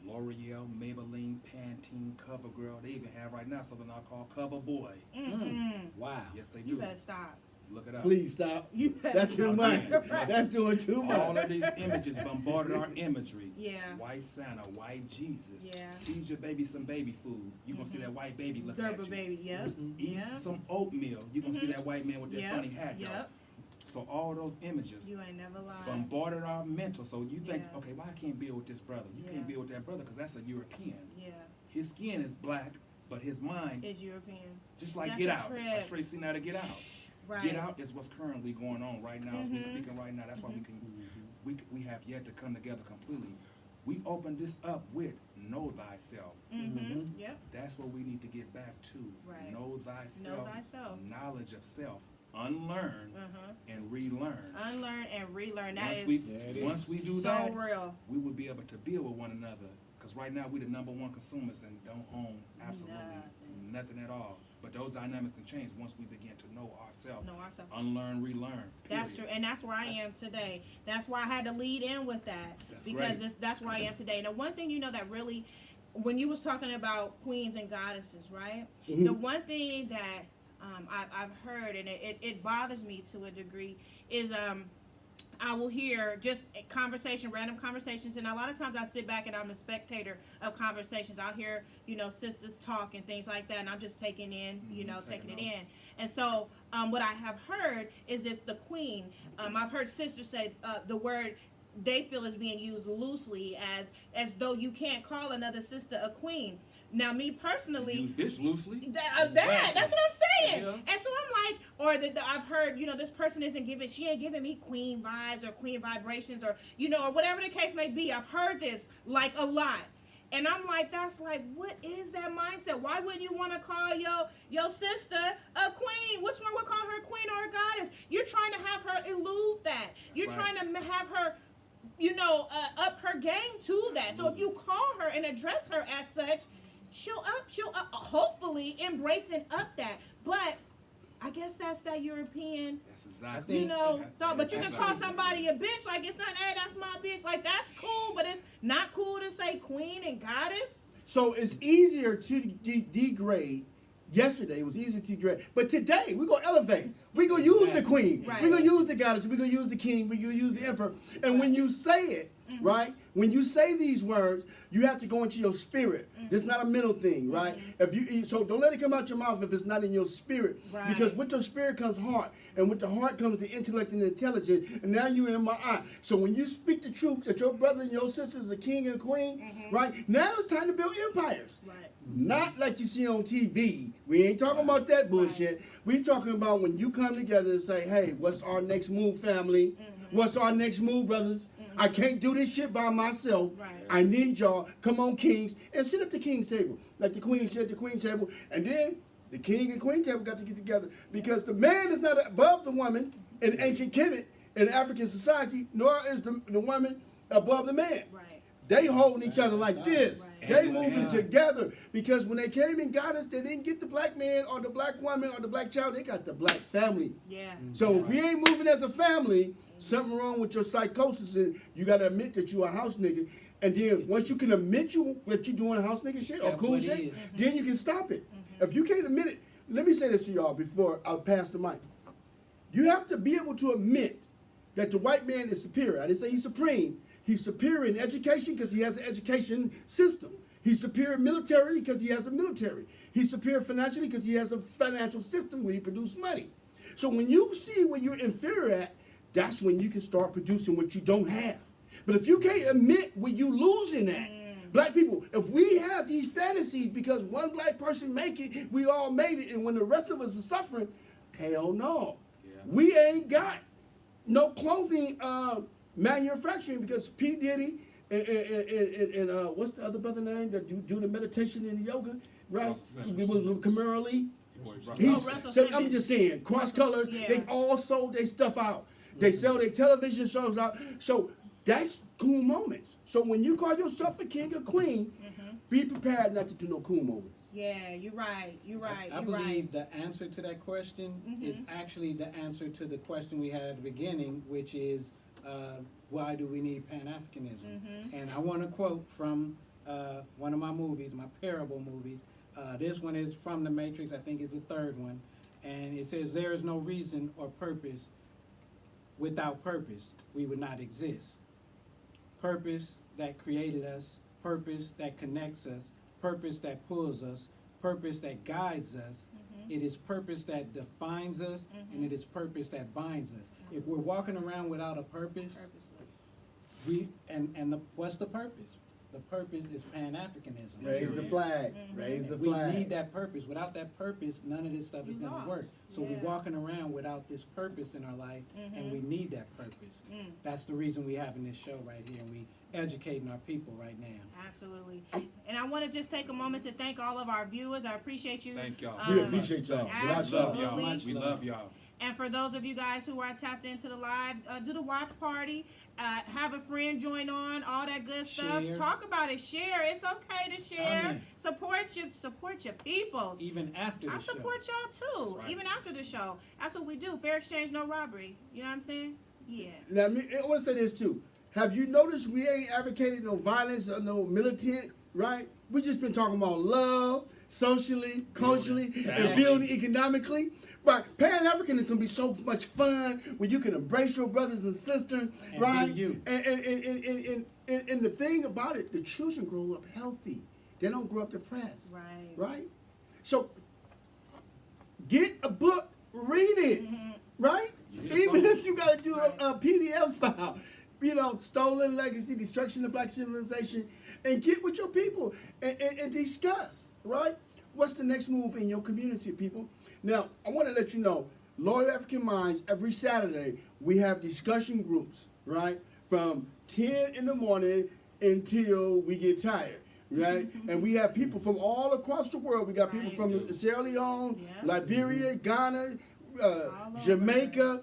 L'Oreal, Maybelline, Pantene, CoverGirl. They even have right now something I call Cover Boy. Wow. Yes, they You do. better stop. Look it up. Please stop. You better That's too stop. much. Right. That's doing too All much. of these images bombarded our imagery. Yeah. White Santa, white Jesus. Yeah. Feed your baby some baby food. You're going to see that white baby looking Gerber at you. baby, yep. Eat Yeah. some oatmeal. You're going to see that white man with that Yep. funny hat. Yep. Though. So all those images You ain't never lied. bombarded our mental. So you think, Yeah. okay, why I can't build with this brother? You Yeah. can't build with that brother because that's a European. Yeah. His skin is black, but his mind, It's European. just like That's Get a Out. trip. A straight scene out of Get Out. Right. Get Out is what's currently going on right now. As we're speaking right now. That's why we have yet to come together completely. We opened this up with know thyself. Yep. That's what we need to get back to. Right. Know thyself. thyself. Knowledge of self. Unlearn and relearn. Unlearn and relearn. That Once we do so that, real. we will be able to build with one another. Because right now we the number one consumers and don't own absolutely nothing at all. But those dynamics can change once we begin to know ourselves. Know ourselves. Unlearn, relearn. That's true, and that's where I am today. That's why I had to lead in with that. That's because great. that's where I am today. Now, one thing that really, when you was talking about queens and goddesses, right? The one thing that I've heard, and it bothers me to a degree, is I will hear just random conversations, and a lot of times I sit back and I'm a spectator of conversations. I'll hear, sisters talk and things like that, and I'm just taking in, taking it in. And so what I have heard is it's the queen. I've heard sisters say the word they feel is being used loosely as though you can't call another sister a queen. Now, me personally, Use bitch loosely. that's what I'm saying. Yeah. And so I'm like, or I've heard, this person she ain't giving me queen vibes or queen vibrations or, or whatever the case may be. I've heard this like a lot. And I'm like, that's like, what is that mindset? Why wouldn't you want to call your sister a queen? What's wrong with calling her a queen or a goddess? You're trying to have her elude that. You're trying to have her, up her game to that. So if you call her and address her as such, she'll hopefully embrace and up that. But I guess that's that European, That's exactly. thought. But you can call somebody a bitch, like it's not, hey, that's my bitch. Like, that's cool, but it's not cool to say queen and goddess. So it's easier to degrade. Yesterday it was easier to degrade, but today we're gonna elevate. We're gonna use the queen. Right. We're gonna use the goddess. We're gonna use the king. We're gonna use the emperor. And when you say it, right? When you say these words, you have to go into your spirit. It's not a mental thing, right? So don't let it come out your mouth if it's not in your spirit. Right. Because with your spirit comes heart, and with the heart comes the intellect and the intelligence. And now you're in my eye. So when you speak the truth that your brother and your sister is a king and queen, right? Now it's time to build empires. Right. Not like you see on TV. We ain't talking about that bullshit. We talking about when you come together and say, hey, what's our next move, family? What's our next move, brothers? I can't do this shit by myself. Right. I need y'all. Come on, kings, and sit at the king's table. Like the queen sit at the queen's table. And then the king and queen table got to get together. Because the man is not above the woman in ancient Kemet in African society, nor is the woman above the man. Right. They holding each other like this. Right. They moving together because when they came and got us, they didn't get the black man or the black woman or the black child. They got the black family. Yeah. So if we ain't moving as a family, something wrong with your psychosis, and you got to admit that you a house nigga. And then once you can admit that you doing house nigga shit or cool shit, then you can stop it. If you can't admit it, let me say this to y'all before I pass the mic. You have to be able to admit that the white man is superior. I didn't say he's supreme. He's superior in education because he has an education system. He's superior militarily because he has a military. He's superior financially because he has a financial system where he produces money. So when you see where you're inferior at, that's when you can start producing what you don't have. But if you can't admit where you losing at, black people, if we have these fantasies because one black person make it, we all made it, and when the rest of us are suffering, hell no. Yeah. We ain't got no clothing manufacturing because P. Diddy and what's the other brother name that do the meditation and the yoga, right? It was Kamara Lee. I'm just saying, cross colors, they all sold their stuff out. They sell their television shows out. So that's cool moments. So when you call yourself a king or queen, Be prepared not to do no cool moments. Yeah, you're right. You're right. I You're right. believe the answer to that question is actually the answer to the question we had at the beginning, which is, why do we need Pan-Africanism? And I want to quote from one of my movies, my parable movies. This one is from The Matrix, I think it's the third one. And it says, there is no reason or purpose. Without purpose, we would not exist. Purpose that created us, purpose that connects us, purpose that pulls us, purpose that guides us. It is purpose that defines us, and it is purpose that binds us. If we're walking around without a purpose, what's the purpose? The purpose is Pan-Africanism. Raise the flag. Raise the We flag. need that purpose. Without that purpose, none of this stuff is You going lost. to work. So Yeah. we're walking around without this purpose in our life, and we need that purpose. That's the reason we're having this show right here, and we educating our people right now. Absolutely. And I want to just take a moment to thank all of our viewers. I appreciate you. Thank y'all. We Um, appreciate y'all. Without Love Absolutely. y'all. Much We love. love y'all. And for those of you guys who are tapped into the live, do the watch party. Have a friend join on, all that good stuff. Share. Talk about it. Share. It's okay to share. Amen. Support your peoples. Even after the I show. support y'all too, That's right. even after the show. That's what we do. Fair exchange, no robbery. You know what I'm saying? Yeah. Now, I want to say this too. Have you noticed we ain't advocating no violence or no militant, right? We just been talking about love, socially, culturally, and family. building economically. Right, Pan-Africanism can be so much fun when you can embrace your brothers and sisters, And right? be you. And the thing about it, the children grow up healthy. They don't grow up depressed. Right. Right? So get a book, read it, right? Yeah, Even so- if you got to do a PDF file, you know, stolen legacy, destruction of black civilization, and get with your people and discuss, right? What's the next move in your community, people? Now, I want to let you know, Loyal African Minds, every Saturday, we have discussion groups, right? From 10 in the morning until we get tired, right? And we have people from all across the world. We got people Right. from Sierra Leone, Yeah. Liberia, Ghana, over. Jamaica,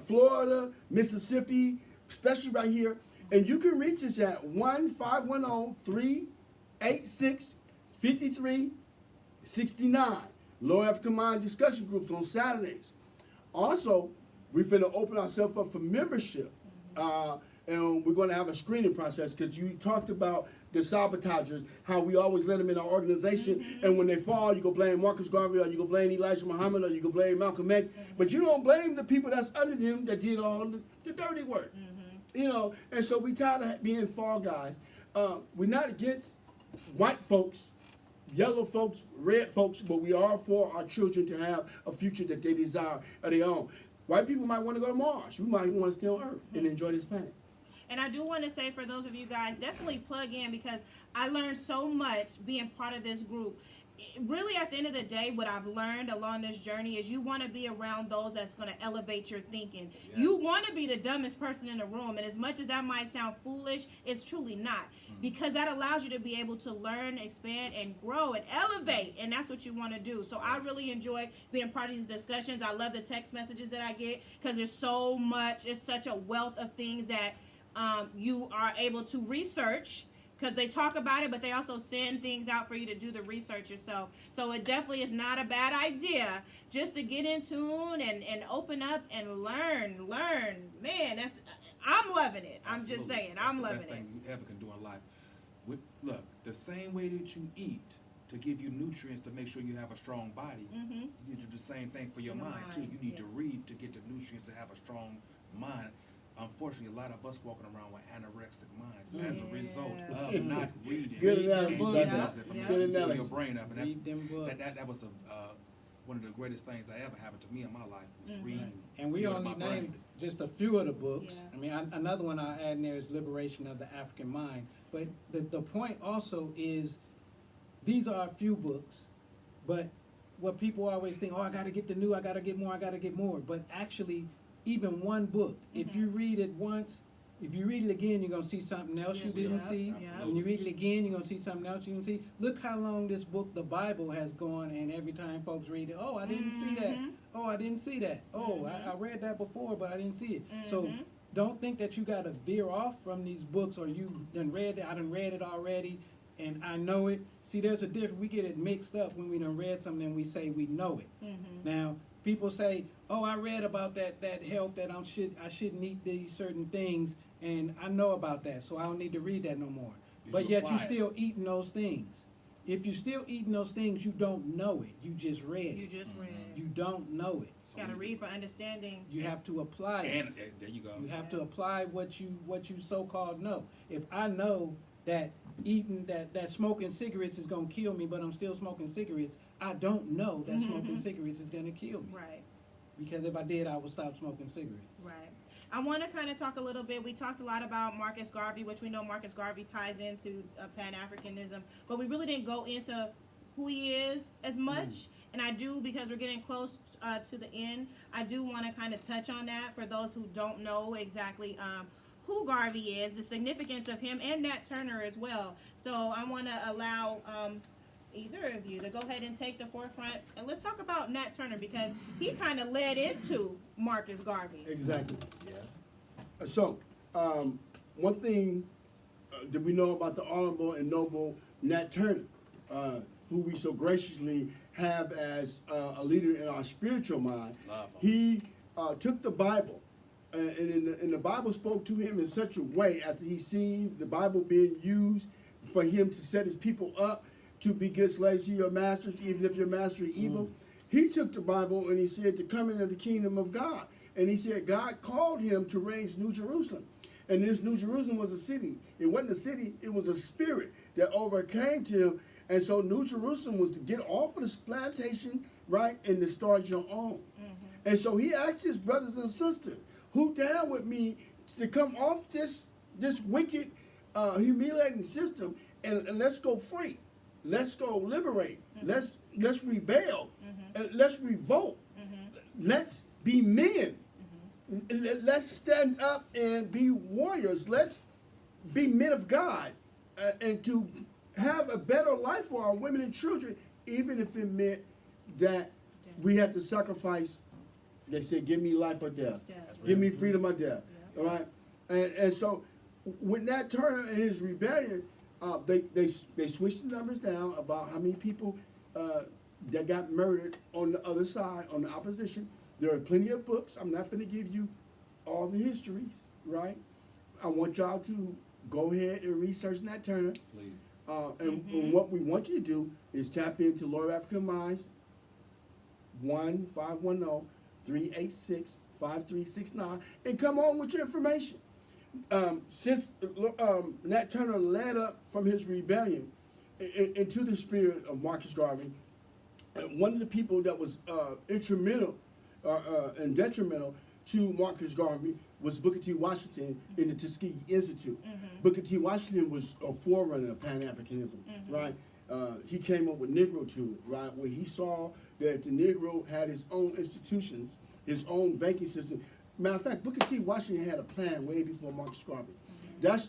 Florida, Mississippi, especially right here. And you can reach us at 1-510-386-5369. Lower African Mind discussion groups on Saturdays. Also, we're finna open ourselves up for membership. And we're going to have a screening process because you talked about the sabotagers, how we always let them in our organization, and when they fall, you go blame Marcus Garvey, or you go blame Elijah Muhammad, or you go blame Malcolm X, but you don't blame the people that's under them that did all the dirty work. You know, and so we tired of being fall guys. We're not against white folks, yellow folks, red folks, but we are for our children to have a future that they desire of their own. White people might want to go to Mars. We might want to stay on Earth and enjoy this planet. And I do want to say for those of you guys, definitely plug in because I learned so much being part of this group. Really, at the end of the day, what I've learned along this journey is you want to be around those that's going to elevate your thinking. Yes. You want to be the dumbest person in the room. And as much as that might sound foolish, it's truly not. Because that allows you to be able to learn, expand, and grow and elevate. And that's what you want to do. So I really enjoy being part of these discussions. I love the text messages that I get because there's so much. It's such a wealth of things that you are able to research because they talk about it, but they also send things out for you to do the research yourself. So it definitely is not a bad idea just to get in tune and open up and learn. Man, I'm loving it. I'm just Absolutely. saying, That's I'm the loving best it. thing you ever can do in life. Look, the same way that you eat to give you nutrients to make sure you have a strong body, you need to do the same thing for your Your mind too. mind, You need to yes. read to get the nutrients to have a strong mind. Unfortunately, a lot of us walking around with anorexic minds as a result of not reading. Good and analogy, getting brother. those Yeah. information Good to fill analogy. your brain up, and that's, Read them books. that was one of the greatest things that ever happened to me in my life was reading. And we building only my brain. named just a few of the books. Yeah. I mean, another one I'll add in there is Liberation of the African Mind. But the point also is these are a few books, but what people always think, oh, I got to get the new, I got to get more, I got to get more. But actually, even one book, if you read it once, if you read it again, you're going to see something else you didn't Yeah. see. Yeah. When you read it again, you're going to see something else you didn't see. Look how long this book, the Bible, has gone, and every time folks read it, oh, I didn't see that. Oh, I didn't see that. Oh, I read that before, but I didn't see it. So don't think that you got to veer off from these books or you done read it, I done read it already. and I know it. See, there's a difference. We get it mixed up when we done read something and we say we know it. Now, people say, "Oh, I read about that health that I shouldn't eat these certain things, and I know about that, so I don't need to read that no more." But yet you still eating those things. If you're still eating those things, you don't know it. You just read You it. just read. You don't know it. So Gotta we- read for understanding. You have to apply it. And there you go. You have to apply what you so-called know. If I know that eating that smoking cigarettes is gonna kill me, but I'm still smoking cigarettes, I don't know that smoking cigarettes is gonna kill me. Right. Because if I did, I would stop smoking cigarettes. Right. I want to kind of talk a little bit. We talked a lot about Marcus Garvey, which we know Marcus Garvey ties into Pan-Africanism, but we really didn't go into who he is as much. And I do, because we're getting close to the end, I do want to kind of touch on that for those who don't know exactly who Garvey is, the significance of him, and Nat Turner as well. So I want to allow either of you to go ahead and take the forefront, and let's talk about Nat Turner, because he kind of led into Marcus Garvey. Exactly. Yeah. So, one thing that we know about the Honorable and Noble Nat Turner, who we so graciously have as a leader in our spiritual mind, Love him. he took the Bible, and the Bible spoke to him in such a way after he seen the Bible being used for him to set his people up to be good slaves to your masters, even if your master is evil. He took the Bible and he said to come into the kingdom of God. And he said God called him to raise New Jerusalem. And this New Jerusalem was a city. It wasn't a city, it was a spirit that overcame to him. And so New Jerusalem was to get off of this plantation, right, and to start your own. And so he asked his brothers and sisters, who down with me to come off this wicked, humiliating system, and let's go free. Let's go liberate. Let's rebel. And let's revolt. Let's be men. Let's stand up and be warriors. Let's be men of God, and to have a better life for our women and children, even if it meant that we had to sacrifice. They said, "Give me life or death. Give me freedom or death." All right, and so with Nat Turner and his rebellion, they switched the numbers down about how many people that got murdered on the other side, on the opposition. There are plenty of books. I'm not going to give you all the histories, right? I want y'all to go ahead and research Nat Turner. Please. And what we want you to do is tap into Lord African Minds, 1-510-386-5369, and come on with your information. Since Nat Turner led up from his rebellion into the spirit of Marcus Garvey, one of the people that was instrumental and detrimental to Marcus Garvey was Booker T. Washington in the Tuskegee Institute. Booker T. Washington was a forerunner of Pan-Africanism, right? He came up with Negro Tube, right, where he saw that the Negro had his own institutions, his own banking system. Matter of fact, Booker T. Washington had a plan way before Marcus Garvey.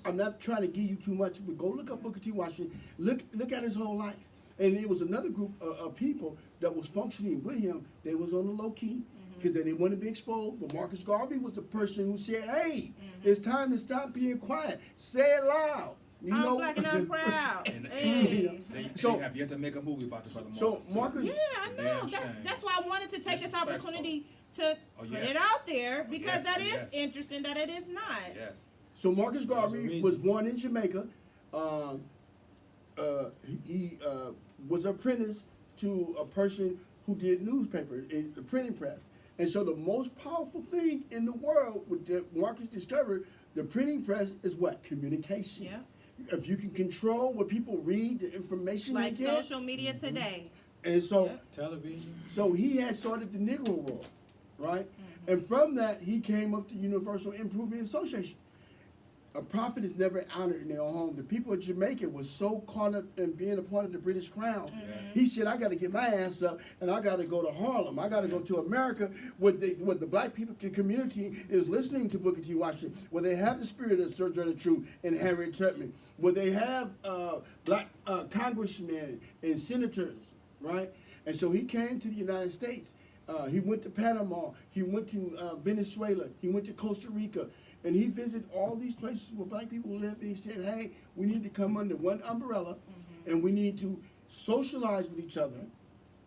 I'm not trying to give you too much, but go look up Booker T. Washington. Look at his whole life. And it was another group of people that was functioning with him. They was on the low key because they didn't want to be exposed. But Marcus Garvey was the person who said, "Hey, it's time to stop being quiet. Say it loud." I'm black and I'm proud. And Hey. So- they have yet to make a movie about the brother So Marcus. Marcus, Yeah, I It's a know. damn shame. That's why I wanted to take this Disrespectful. opportunity to Oh, put yes. it out there, because yes, that is yes. interesting that it is not. Yes. So Marcus Garvey reason. was born in Jamaica. He was apprentice to a person who did newspaper in the printing press. And so the most powerful thing in the world that Marcus discovered, the printing press, is what? Communication. Yeah. If you can control what people read, the information Like they get. social media today. And so, Yeah. Television. so he had started the Negro War, right? And from that, he came up to Universal Improvement Association. A prophet is never honored in their own home. The people of Jamaica was so caught up in being a part of the British Crown. He said, "I got to get my ass up, and I got to go to Harlem. I got to go to America, where the black people community is listening to Booker T. Washington, where they have the spirit of Sir Gertrude True and Harriet Tubman, where they have black congressmen and senators, right?" And so he came to the United States. He went to Panama. He went to Venezuela. He went to Costa Rica. and he visited all these places where black people live, and he said, hey, we need to come under one umbrella, and we need to socialize with each other,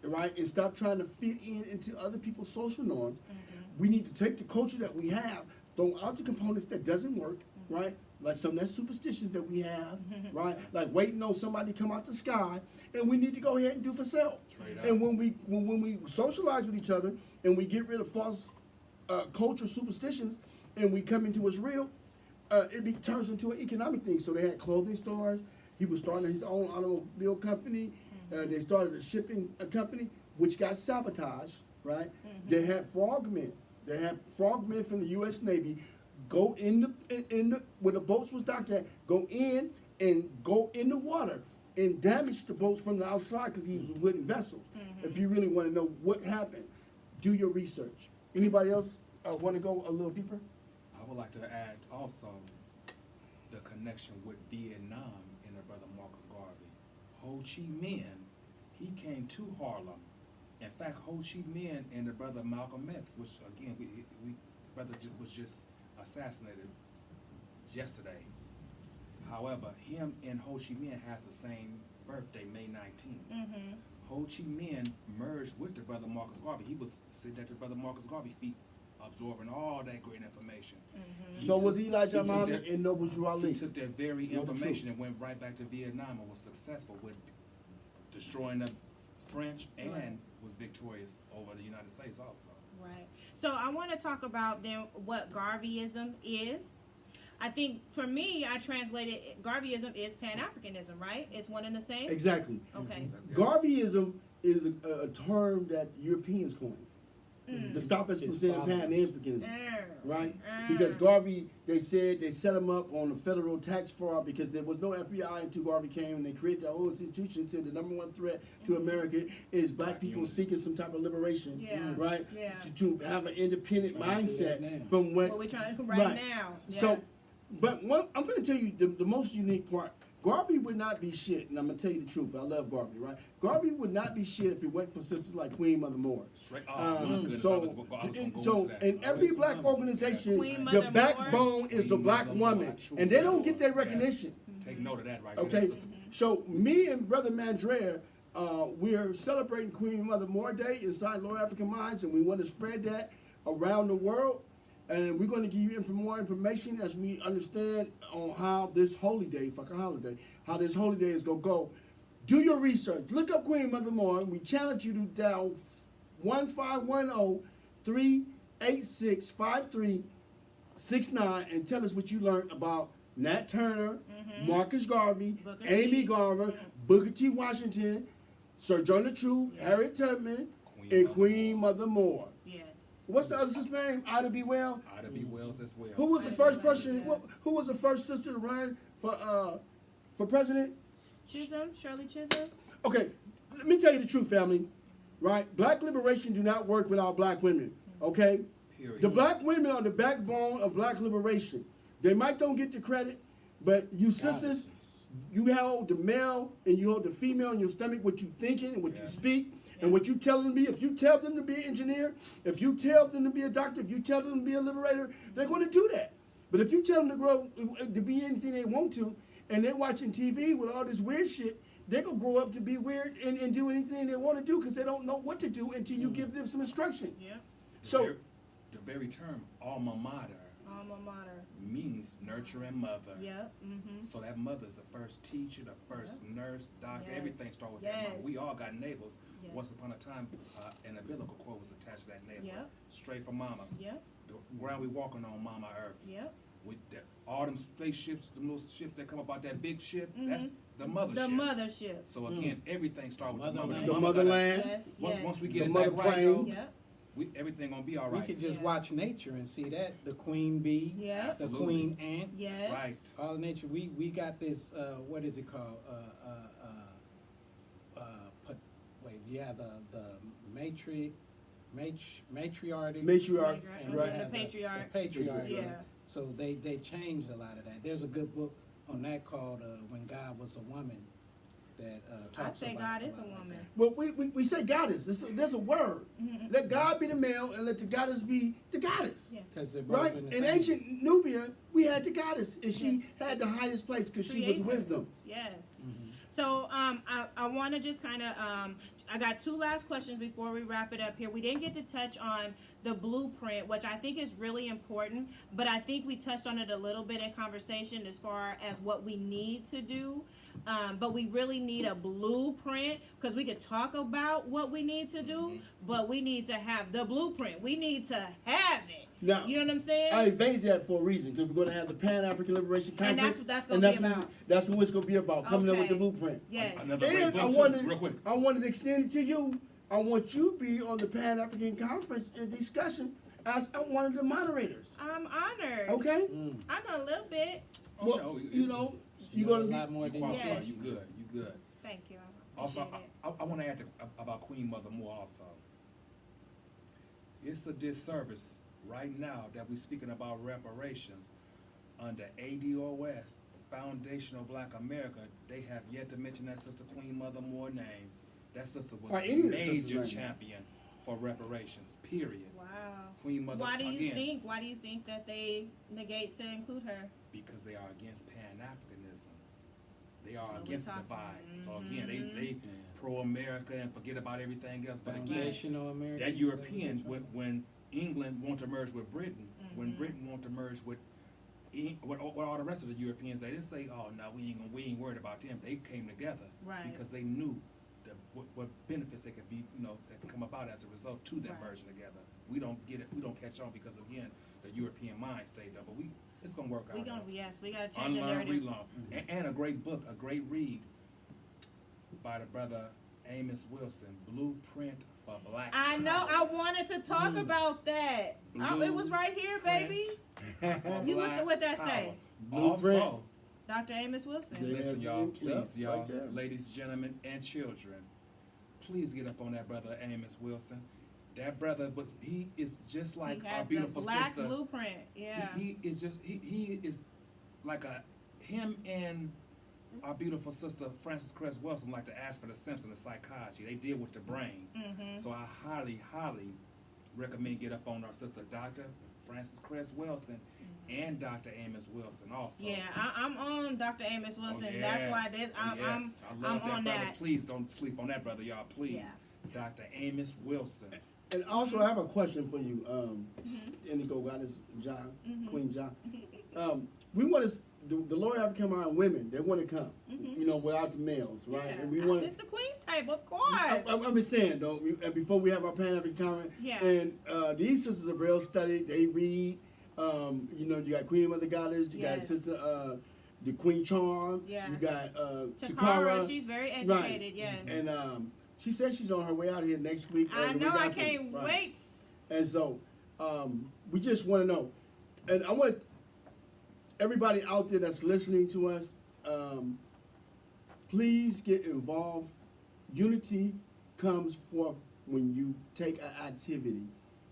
right, and stop trying to fit into other people's social norms. We need to take the culture that we have, throw out the components that doesn't work, right, like some of that superstitions that we have, right, like waiting on somebody to come out the sky, and we need to go ahead and do for self. Straight up. And when we socialize with each other and we get rid of false culture superstitions and we come into what's real, turns into an economic thing. So they had clothing stores. He was starting his own automobile company. They started a shipping company, which got sabotaged, right? They had frogmen. They had frogmen from the U.S. Navy go in the where the boats was docked at, go in and go in the water and damage the boats from the outside because he was wooden vessels. If you really want to know what happened, do your research. Anybody else want to go a little deeper? I would like to add also the connection with Vietnam and their brother Marcus Garvey. Ho Chi Minh, he came to Harlem. In fact, Ho Chi Minh and their brother Malcolm X, which again, brother was just assassinated yesterday. However, him and Ho Chi Minh has the same birthday, May 19th. Ho Chi Minh merged with the brother Marcus Garvey. He was sitting at the brother Marcus Garvey feet, absorbing all that great information. So was Elijah Muhammad and Noble Drew He Ali? took that very Know the information truth. and went right back to Vietnam and was successful with destroying the French and was victorious over the United States also. Right. So I want to talk about then what Garveyism is. I think for me, I translated Garveyism is Pan-Africanism, right? It's one and the same? Exactly. Okay. Yes. Garveyism is a term that Europeans coined to stop us from His saying father. Pan-Africanism, right? Because Garvey, they said they set him up on a federal tax fraud because there was no FBI until Garvey came, and they created their own institution. Said the number one threat to America is black people unity. seeking some type of liberation, Yeah. right? Yeah. To have an independent Trying to do that now. mindset from what What we're trying to Right. now. Yeah. So, but one, I'm going to tell you the most unique part. Garvey would not be shit, and I'm going to tell you the truth. I love Garvey, right? Garvey would not be shit if it wasn't for sisters like Queen Mother Moore. Straight. Oh, my goodness. I So, was gonna go so into that. in every black organization, Queen the Mother backbone is the Queen black Mother Moore, woman, true and they don't Lord. get their Yes. recognition. Take note of that right there. Okay, Sister. so me and Brother Mandrea, we're celebrating Queen Mother Moore Day inside Lower African Minds, and we want to spread that around the world. And we're going to give you more information as we understand on how this holy day, fuck a holiday, how this holy day is going to go. Do your research. Look up Queen Mother Moore, and we challenge you to dial 1-510-386-5369 and tell us what you learned about Nat Turner, Marcus Garvey, Booker Amy T. Garver, Booker T. Washington, Sojourner Truth, Harriet Tubman, and Queen Mother Moore. Yes. What's the other sister's name? Ida B. Well. Ida B. Wells as well. Who was the first person? Who was the first sister to run for president? Chisholm, Shirley Chisholm. Okay, let me tell you the truth, family. Right? Black liberation do not work without black women. Okay? Period. The black women are the backbone of black liberation. They might don't get the credit, but you sisters, you hold the male and you hold the female in your stomach, what you thinking and what you Yes. speak. And what you tell them to be, if you tell them to be an engineer, if you tell them to be a doctor, if you tell them to be a liberator, they're going to do that. But if you tell them to grow to be anything they want to, and they're watching TV with all this weird shit, they're going to grow up to be weird and do anything they want to do because they don't know what to do until you give them some instruction. Yeah. So, The very term alma mater Alma mater. means nurturing mother. Yep. Mm-hmm. So that mother's the first teacher, the first nurse, doctor, Yes. everything starts with that mother. Yes. We all got navels. Yes. Once upon a time, an umbilical cord was attached to that navel. Yep. Straight from mama. Yep. The ground we walking on, mama earth. Yep. With all them spaceships, them little ships that come about that big ship, that's the mothership. The mothership. So again, everything starts with the mother. Motherland. the Mama motherland. Yes. Once, Yes. once we The get it mother back right, plane. though, Yep. everything gonna be all We right. can just Yeah. watch nature and see that the queen bee, Yep. the Absolutely. queen ant, Yes. That's right. all nature. We got this. What is it called? You have the matriarch. Matriarch. and Right. you The have patriarch. The patriarch. Yeah. So they changed a lot of that. There's a good book on that called "When God Was a Woman," that I'd talks say about God is a about woman. Well, we say goddess. There's a word. Let God be the male and let the goddess be the goddess. Yes. Because they're both Right? in the In same. ancient Nubia, we had the goddess, and she Yes. had the highest place because she was Creator. wisdom. Yes. Mhm. So I want to just kind of I got two last questions before we wrap it up here. We didn't get to touch on the blueprint, which I think is really important, but I think we touched on it a little bit in conversation as far as what we need to do. But we really need a blueprint because we could talk about what we need to do, but we need to have the blueprint. We need to have it. Now, You know what I'm saying? I invaded that for a reason because we're going to have the Pan-African Liberation And Conference. that's what that's gonna be about. That's what it's going to be about, coming up with the Okay. blueprint. Yes. Another great And book, I too, wanted, real quick. I wanted to extend it to you. I want you to be on the Pan-African Conference and discussion as one of the moderators. I'm honored. Okay? Mm. I know a little bit. Well, no, you know, You you're know going a to lot be... more You than you qualify. Yes. You good. You good. Thank you. I Also, appreciate it. I want to add about Queen Mother Moore also. It's a disservice right now that we're speaking about reparations under ADOS, Foundational Black America. They have yet to mention that Sister Queen Mother Moore name. That sister was Or a any of the sisters' major names. champion for reparations, period. Wow. Queen Mother, Why do you again, think? Why do you think that they negate to include her? because they are against Pan-Africanism. They are Well, against the we're divide. talking- So again, they pro-America and forget about everything else. But again, Foundational American. that European, when England wanted to merge with Britain, when Mhm. Britain wanted to merge with what all the rest of the Europeans, they didn't say, "Oh no, we ain't worried about them." They came together Right. because they knew what benefits they could be, that could come about as a result to them Right. merging together. We don't get it. We don't catch on because again, the European mind stayed there. But it's gonna work We out. gonna though. yes, we gotta change the Unlearn, narrative. relearn, and a great book, a great read by the brother Amos Wilson, Blueprint for Black I know. Power. I wanted to talk about that. It was right here, baby. For You Black what that Power. say? Blueprint. Also, Dr. Amos Wilson. Yeah. listen, y'all, Yep, please, y'all, right there. ladies, gentlemen, and children, please get up on that brother Amos Wilson. That brother he is just like he our has beautiful the black sister. blueprint. Yeah. He is just he is like him and our beautiful sister Frances Cress Wilson like to ask for the Simpson of psychology. They deal with the brain. Mhm. So I highly, highly recommend get up on our sister Dr. Frances Cress Wilson and Dr. Amos Wilson also. Yeah, I'm on Dr. Amos Oh, Wilson. That's why yes. I'm Yes. I I'm love that on brother. that. Please don't sleep on that brother, y'all. Please. Yeah. Dr. Amos Wilson. And also, I have a question for you, Indigo Goddess John, Mhm. Queen John. We want to, the Lower African American women, they want to come, without the males, right? Yeah. And we want It's the Queen's table, of course. I'm just saying, though, and before we have our Pan-African Conference, Yeah. and these sisters are real studied, they read, you got Queen Mother Goddess, you got Yes. Sister, the Queen Charm, Yeah. you got Takara, she's very educated, Right. yes. And she said she's on her way out here next week. or I the know, week I after. can't Right. wait. And so, we just want to know, and I want everybody out there that's listening to us, please get involved. Unity comes forth when you take an activity.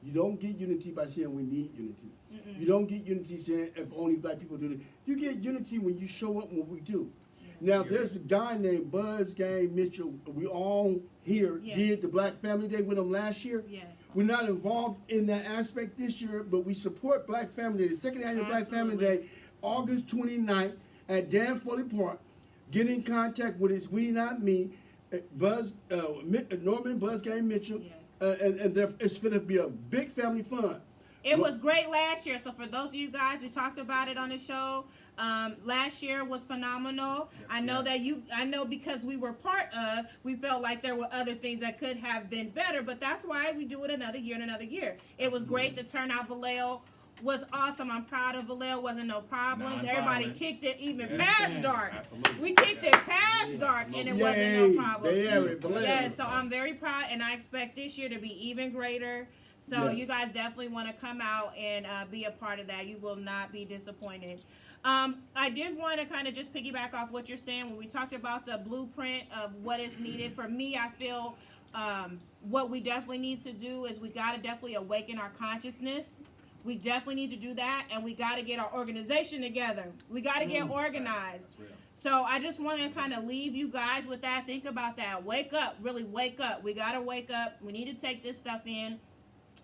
You don't get unity by saying we need unity. Mm-mm. You don't get unity saying if only black people do it. You get unity when you show up when we do. Now, there's a guy named Buzz Gang Mitchell. We all here Yes. did the Black Family Day with him last year. Yes. We're not involved in that aspect this year, but we support Black Family Day, the second annual Black Family Absolutely. Day, August 29th at Dan Foley Park. Get in contact with us, We Not Me, Norman Buzz Gang Mitchell, Yes. and it's going to be a big family fun. It was great last year. So for those of you guys who talked about it on the show, last year was phenomenal. Yes, I know yes. I know because we were part of, we felt like there were other things that could have been better, but that's why we do it another year and another year. It was great. The turnout, Vallejo was awesome. I'm proud of Vallejo. Wasn't no problems. Everybody Non-violent. kicked it even Yeah. past dark. Absolutely. We kicked it Yeah. past Yeah, dark, and it absolutely. wasn't Yay, no problem. they have it, Vallejo. Yeah, so I'm very proud, and I expect this year to be even greater. So Yes. you guys definitely want to come out and be a part of that. You will not be disappointed. I did want to kind of just piggyback off what you're saying when we talked about the blueprint of what is needed. For me, I feel what we definitely need to do is we got to definitely awaken our consciousness. We definitely need to do that, and we got to get our organization together. We got to get organized. That's real. So I just want to kind of leave you guys with that. Think about that. Wake up. Really wake up. We got to wake up. We need to take this stuff in.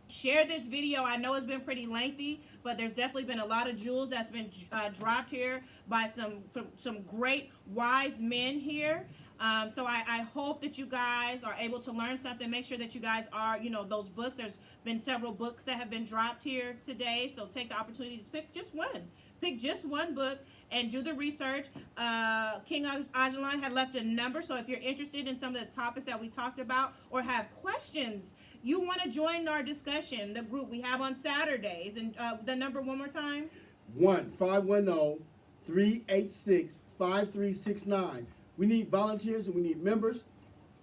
Share this video. I know it's been pretty lengthy, but there's definitely been a lot of jewels that's been dropped here by some great wise men here. So I hope that you guys are able to learn something. Make sure that you guys are, those books. There's been several books that have been dropped here today. So take the opportunity to pick just one. Pick just one book and do the research. King Ajalan had left a number. So if you're interested in some of the topics that we talked about or have questions, you want to join our discussion, the group we have on Saturdays. And the number one more time? 1-510-386-5369. We need volunteers and we need members.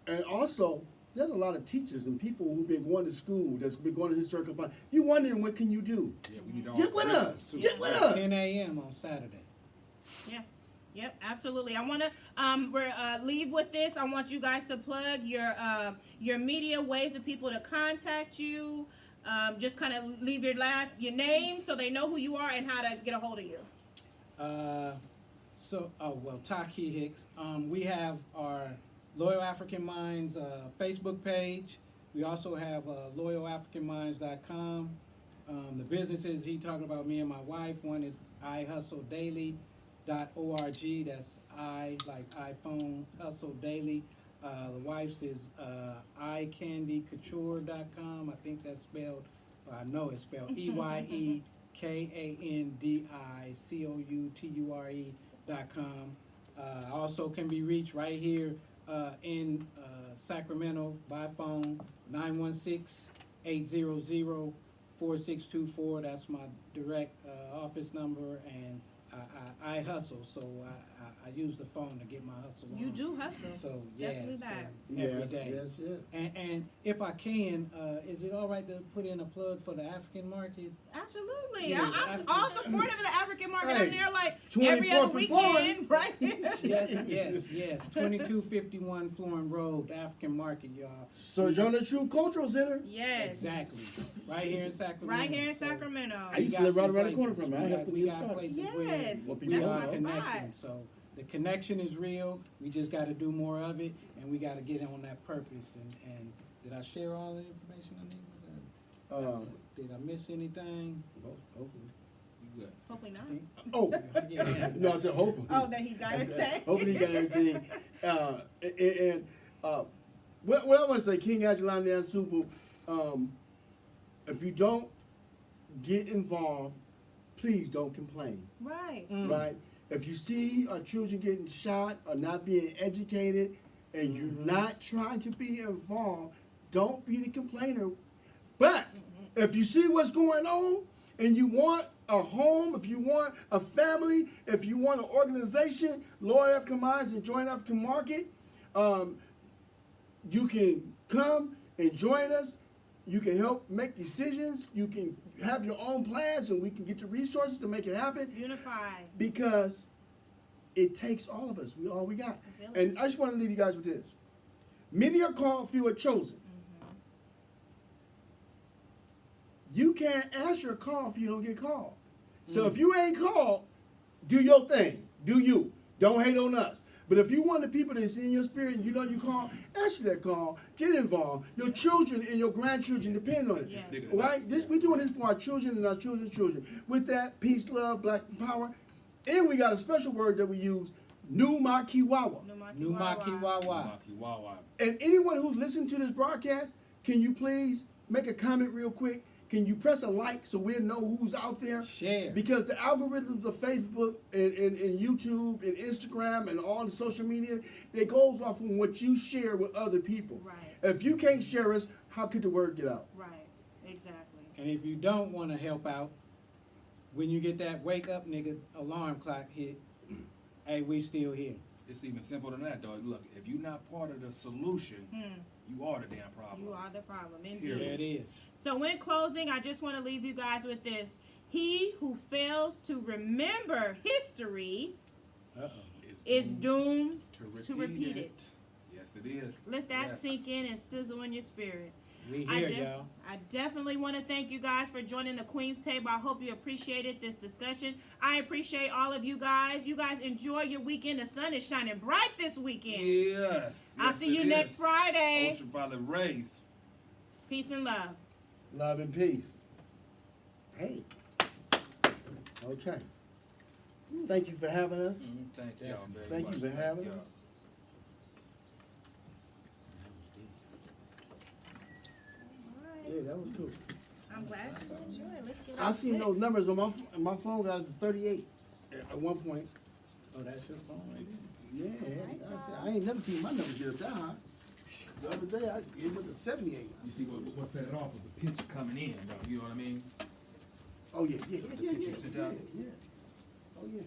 And also, there's a lot of teachers and people who've been going to school, that's been going to historical park. You wondering what can you do? Yeah, we need all Get with us. Get with us. 10 a.m. on Saturday. Yeah. Yep, absolutely. I want to leave with this. I want you guys to plug your media, ways of people to contact you. Just kind of leave your name so they know who you are and how to get a hold of you. Taki Hicks. We have our Loyal African Minds Facebook page. We also have loyalafricanminds.com. The businesses he talking about, me and my wife. One is ihustledaily.org. That's I like iPhone, hustle daily. The wife's is iCandyCouture.com. I think that's spelled, I know it's spelled EYEKANDICOUTURE.com. Also can be reached right here in Sacramento by phone, 916-800-4624. That's my direct office number, and I hustle, so I use the phone to get my hustle on. You do hustle. So yeah, definitely that. every day. Yes. And if I can, is it all right to put in a plug for the African market? Absolutely. Yeah, I'm all supportive of the African market. Hey, I'm there like every other 24th and weekend, right? Yes. 2251 Florence Road, the African market, y'all. Sojourner True Cultural Center. Yes. Exactly. Right here in Sacramento. Right here in So Sacramento. I used to live right around the corner from it. I helped we get got started. places Yes, where that's we are my spot. connecting. So the connection is real. We just got to do more of it, and we got to get on that purpose. And did I share all the information I need? Did I miss anything? Hopefully. You good. Hopefully not. Oh, Yeah. no, I said hopefully. Oh, that he got everything. Hopefully he got everything. What I want to say, King Ajalan Nsupu, if you don't get involved, please don't complain. Right. Right? If you see our children getting shot or not being educated and you're not trying to be involved, don't be the complainer. But if you see what's going on and you want a home, if you want a family, if you want an organization, Loyal African Minds and Joint African Market, you can come and join us. You can help make decisions. You can have your own plans, and we can get the resources to make it happen. Unify. Because it takes all of us. We all we got. And I just want to leave you guys with this. Many are called, few are chosen. You can't ask your call if you don't get called. So if you ain't called, do your thing. Do you. Don't hate on us. But if you want the people that's in your spirit and you know you call, answer that call. Get involved. Your children and your grandchildren depend on it. Yes. Right? We're doing this for our children and our children's children. With that, peace, love, black power. And we got a special word that we use, Numakiwawa. Numakiwawa. And anyone who's listening to this broadcast, can you please make a comment real quick? Can you press a like so we'll know who's out there? Share. Because the algorithms of Facebook and YouTube and Instagram and all the social media, it goes off on what you share with other people. Right. If you can't share us, how could the word get out? Right. Exactly. And if you don't want to help out, when you get that wake up nigga alarm clock hit, hey, we still here. It's even simpler than that, dog. Look, if you're not part of the solution, you are the damn problem. You are the problem, indeed. There it is. So in closing, I just want to leave you guys with this. He who fails to remember history is doomed to repeat it. Yes, it is. Let that sink in and sizzle in your spirit. We here, y'all. I definitely want to thank you guys for joining the Queen's Table. I hope you appreciated this discussion. I appreciate all of you guys. You guys enjoy your weekend. The sun is shining bright this weekend. Yes. I'll see you next Friday. Ultraviolet rays. Peace and love. Love and peace. Hey. Okay. Thank you for having us. Thank y'all very Thank much. you for having y'all. us. Yeah, that was cool. I'm glad you enjoyed. Let's get I seen those numbers on my phone got to 38 at one point. Oh, that's your phone right there? Yeah, I ain't never seen my numbers get up that high. The other day, it was a 78. You see what set it off was a picture coming in, though. You know what I mean? Oh, yeah. picture sent out? Yeah. Oh, yeah.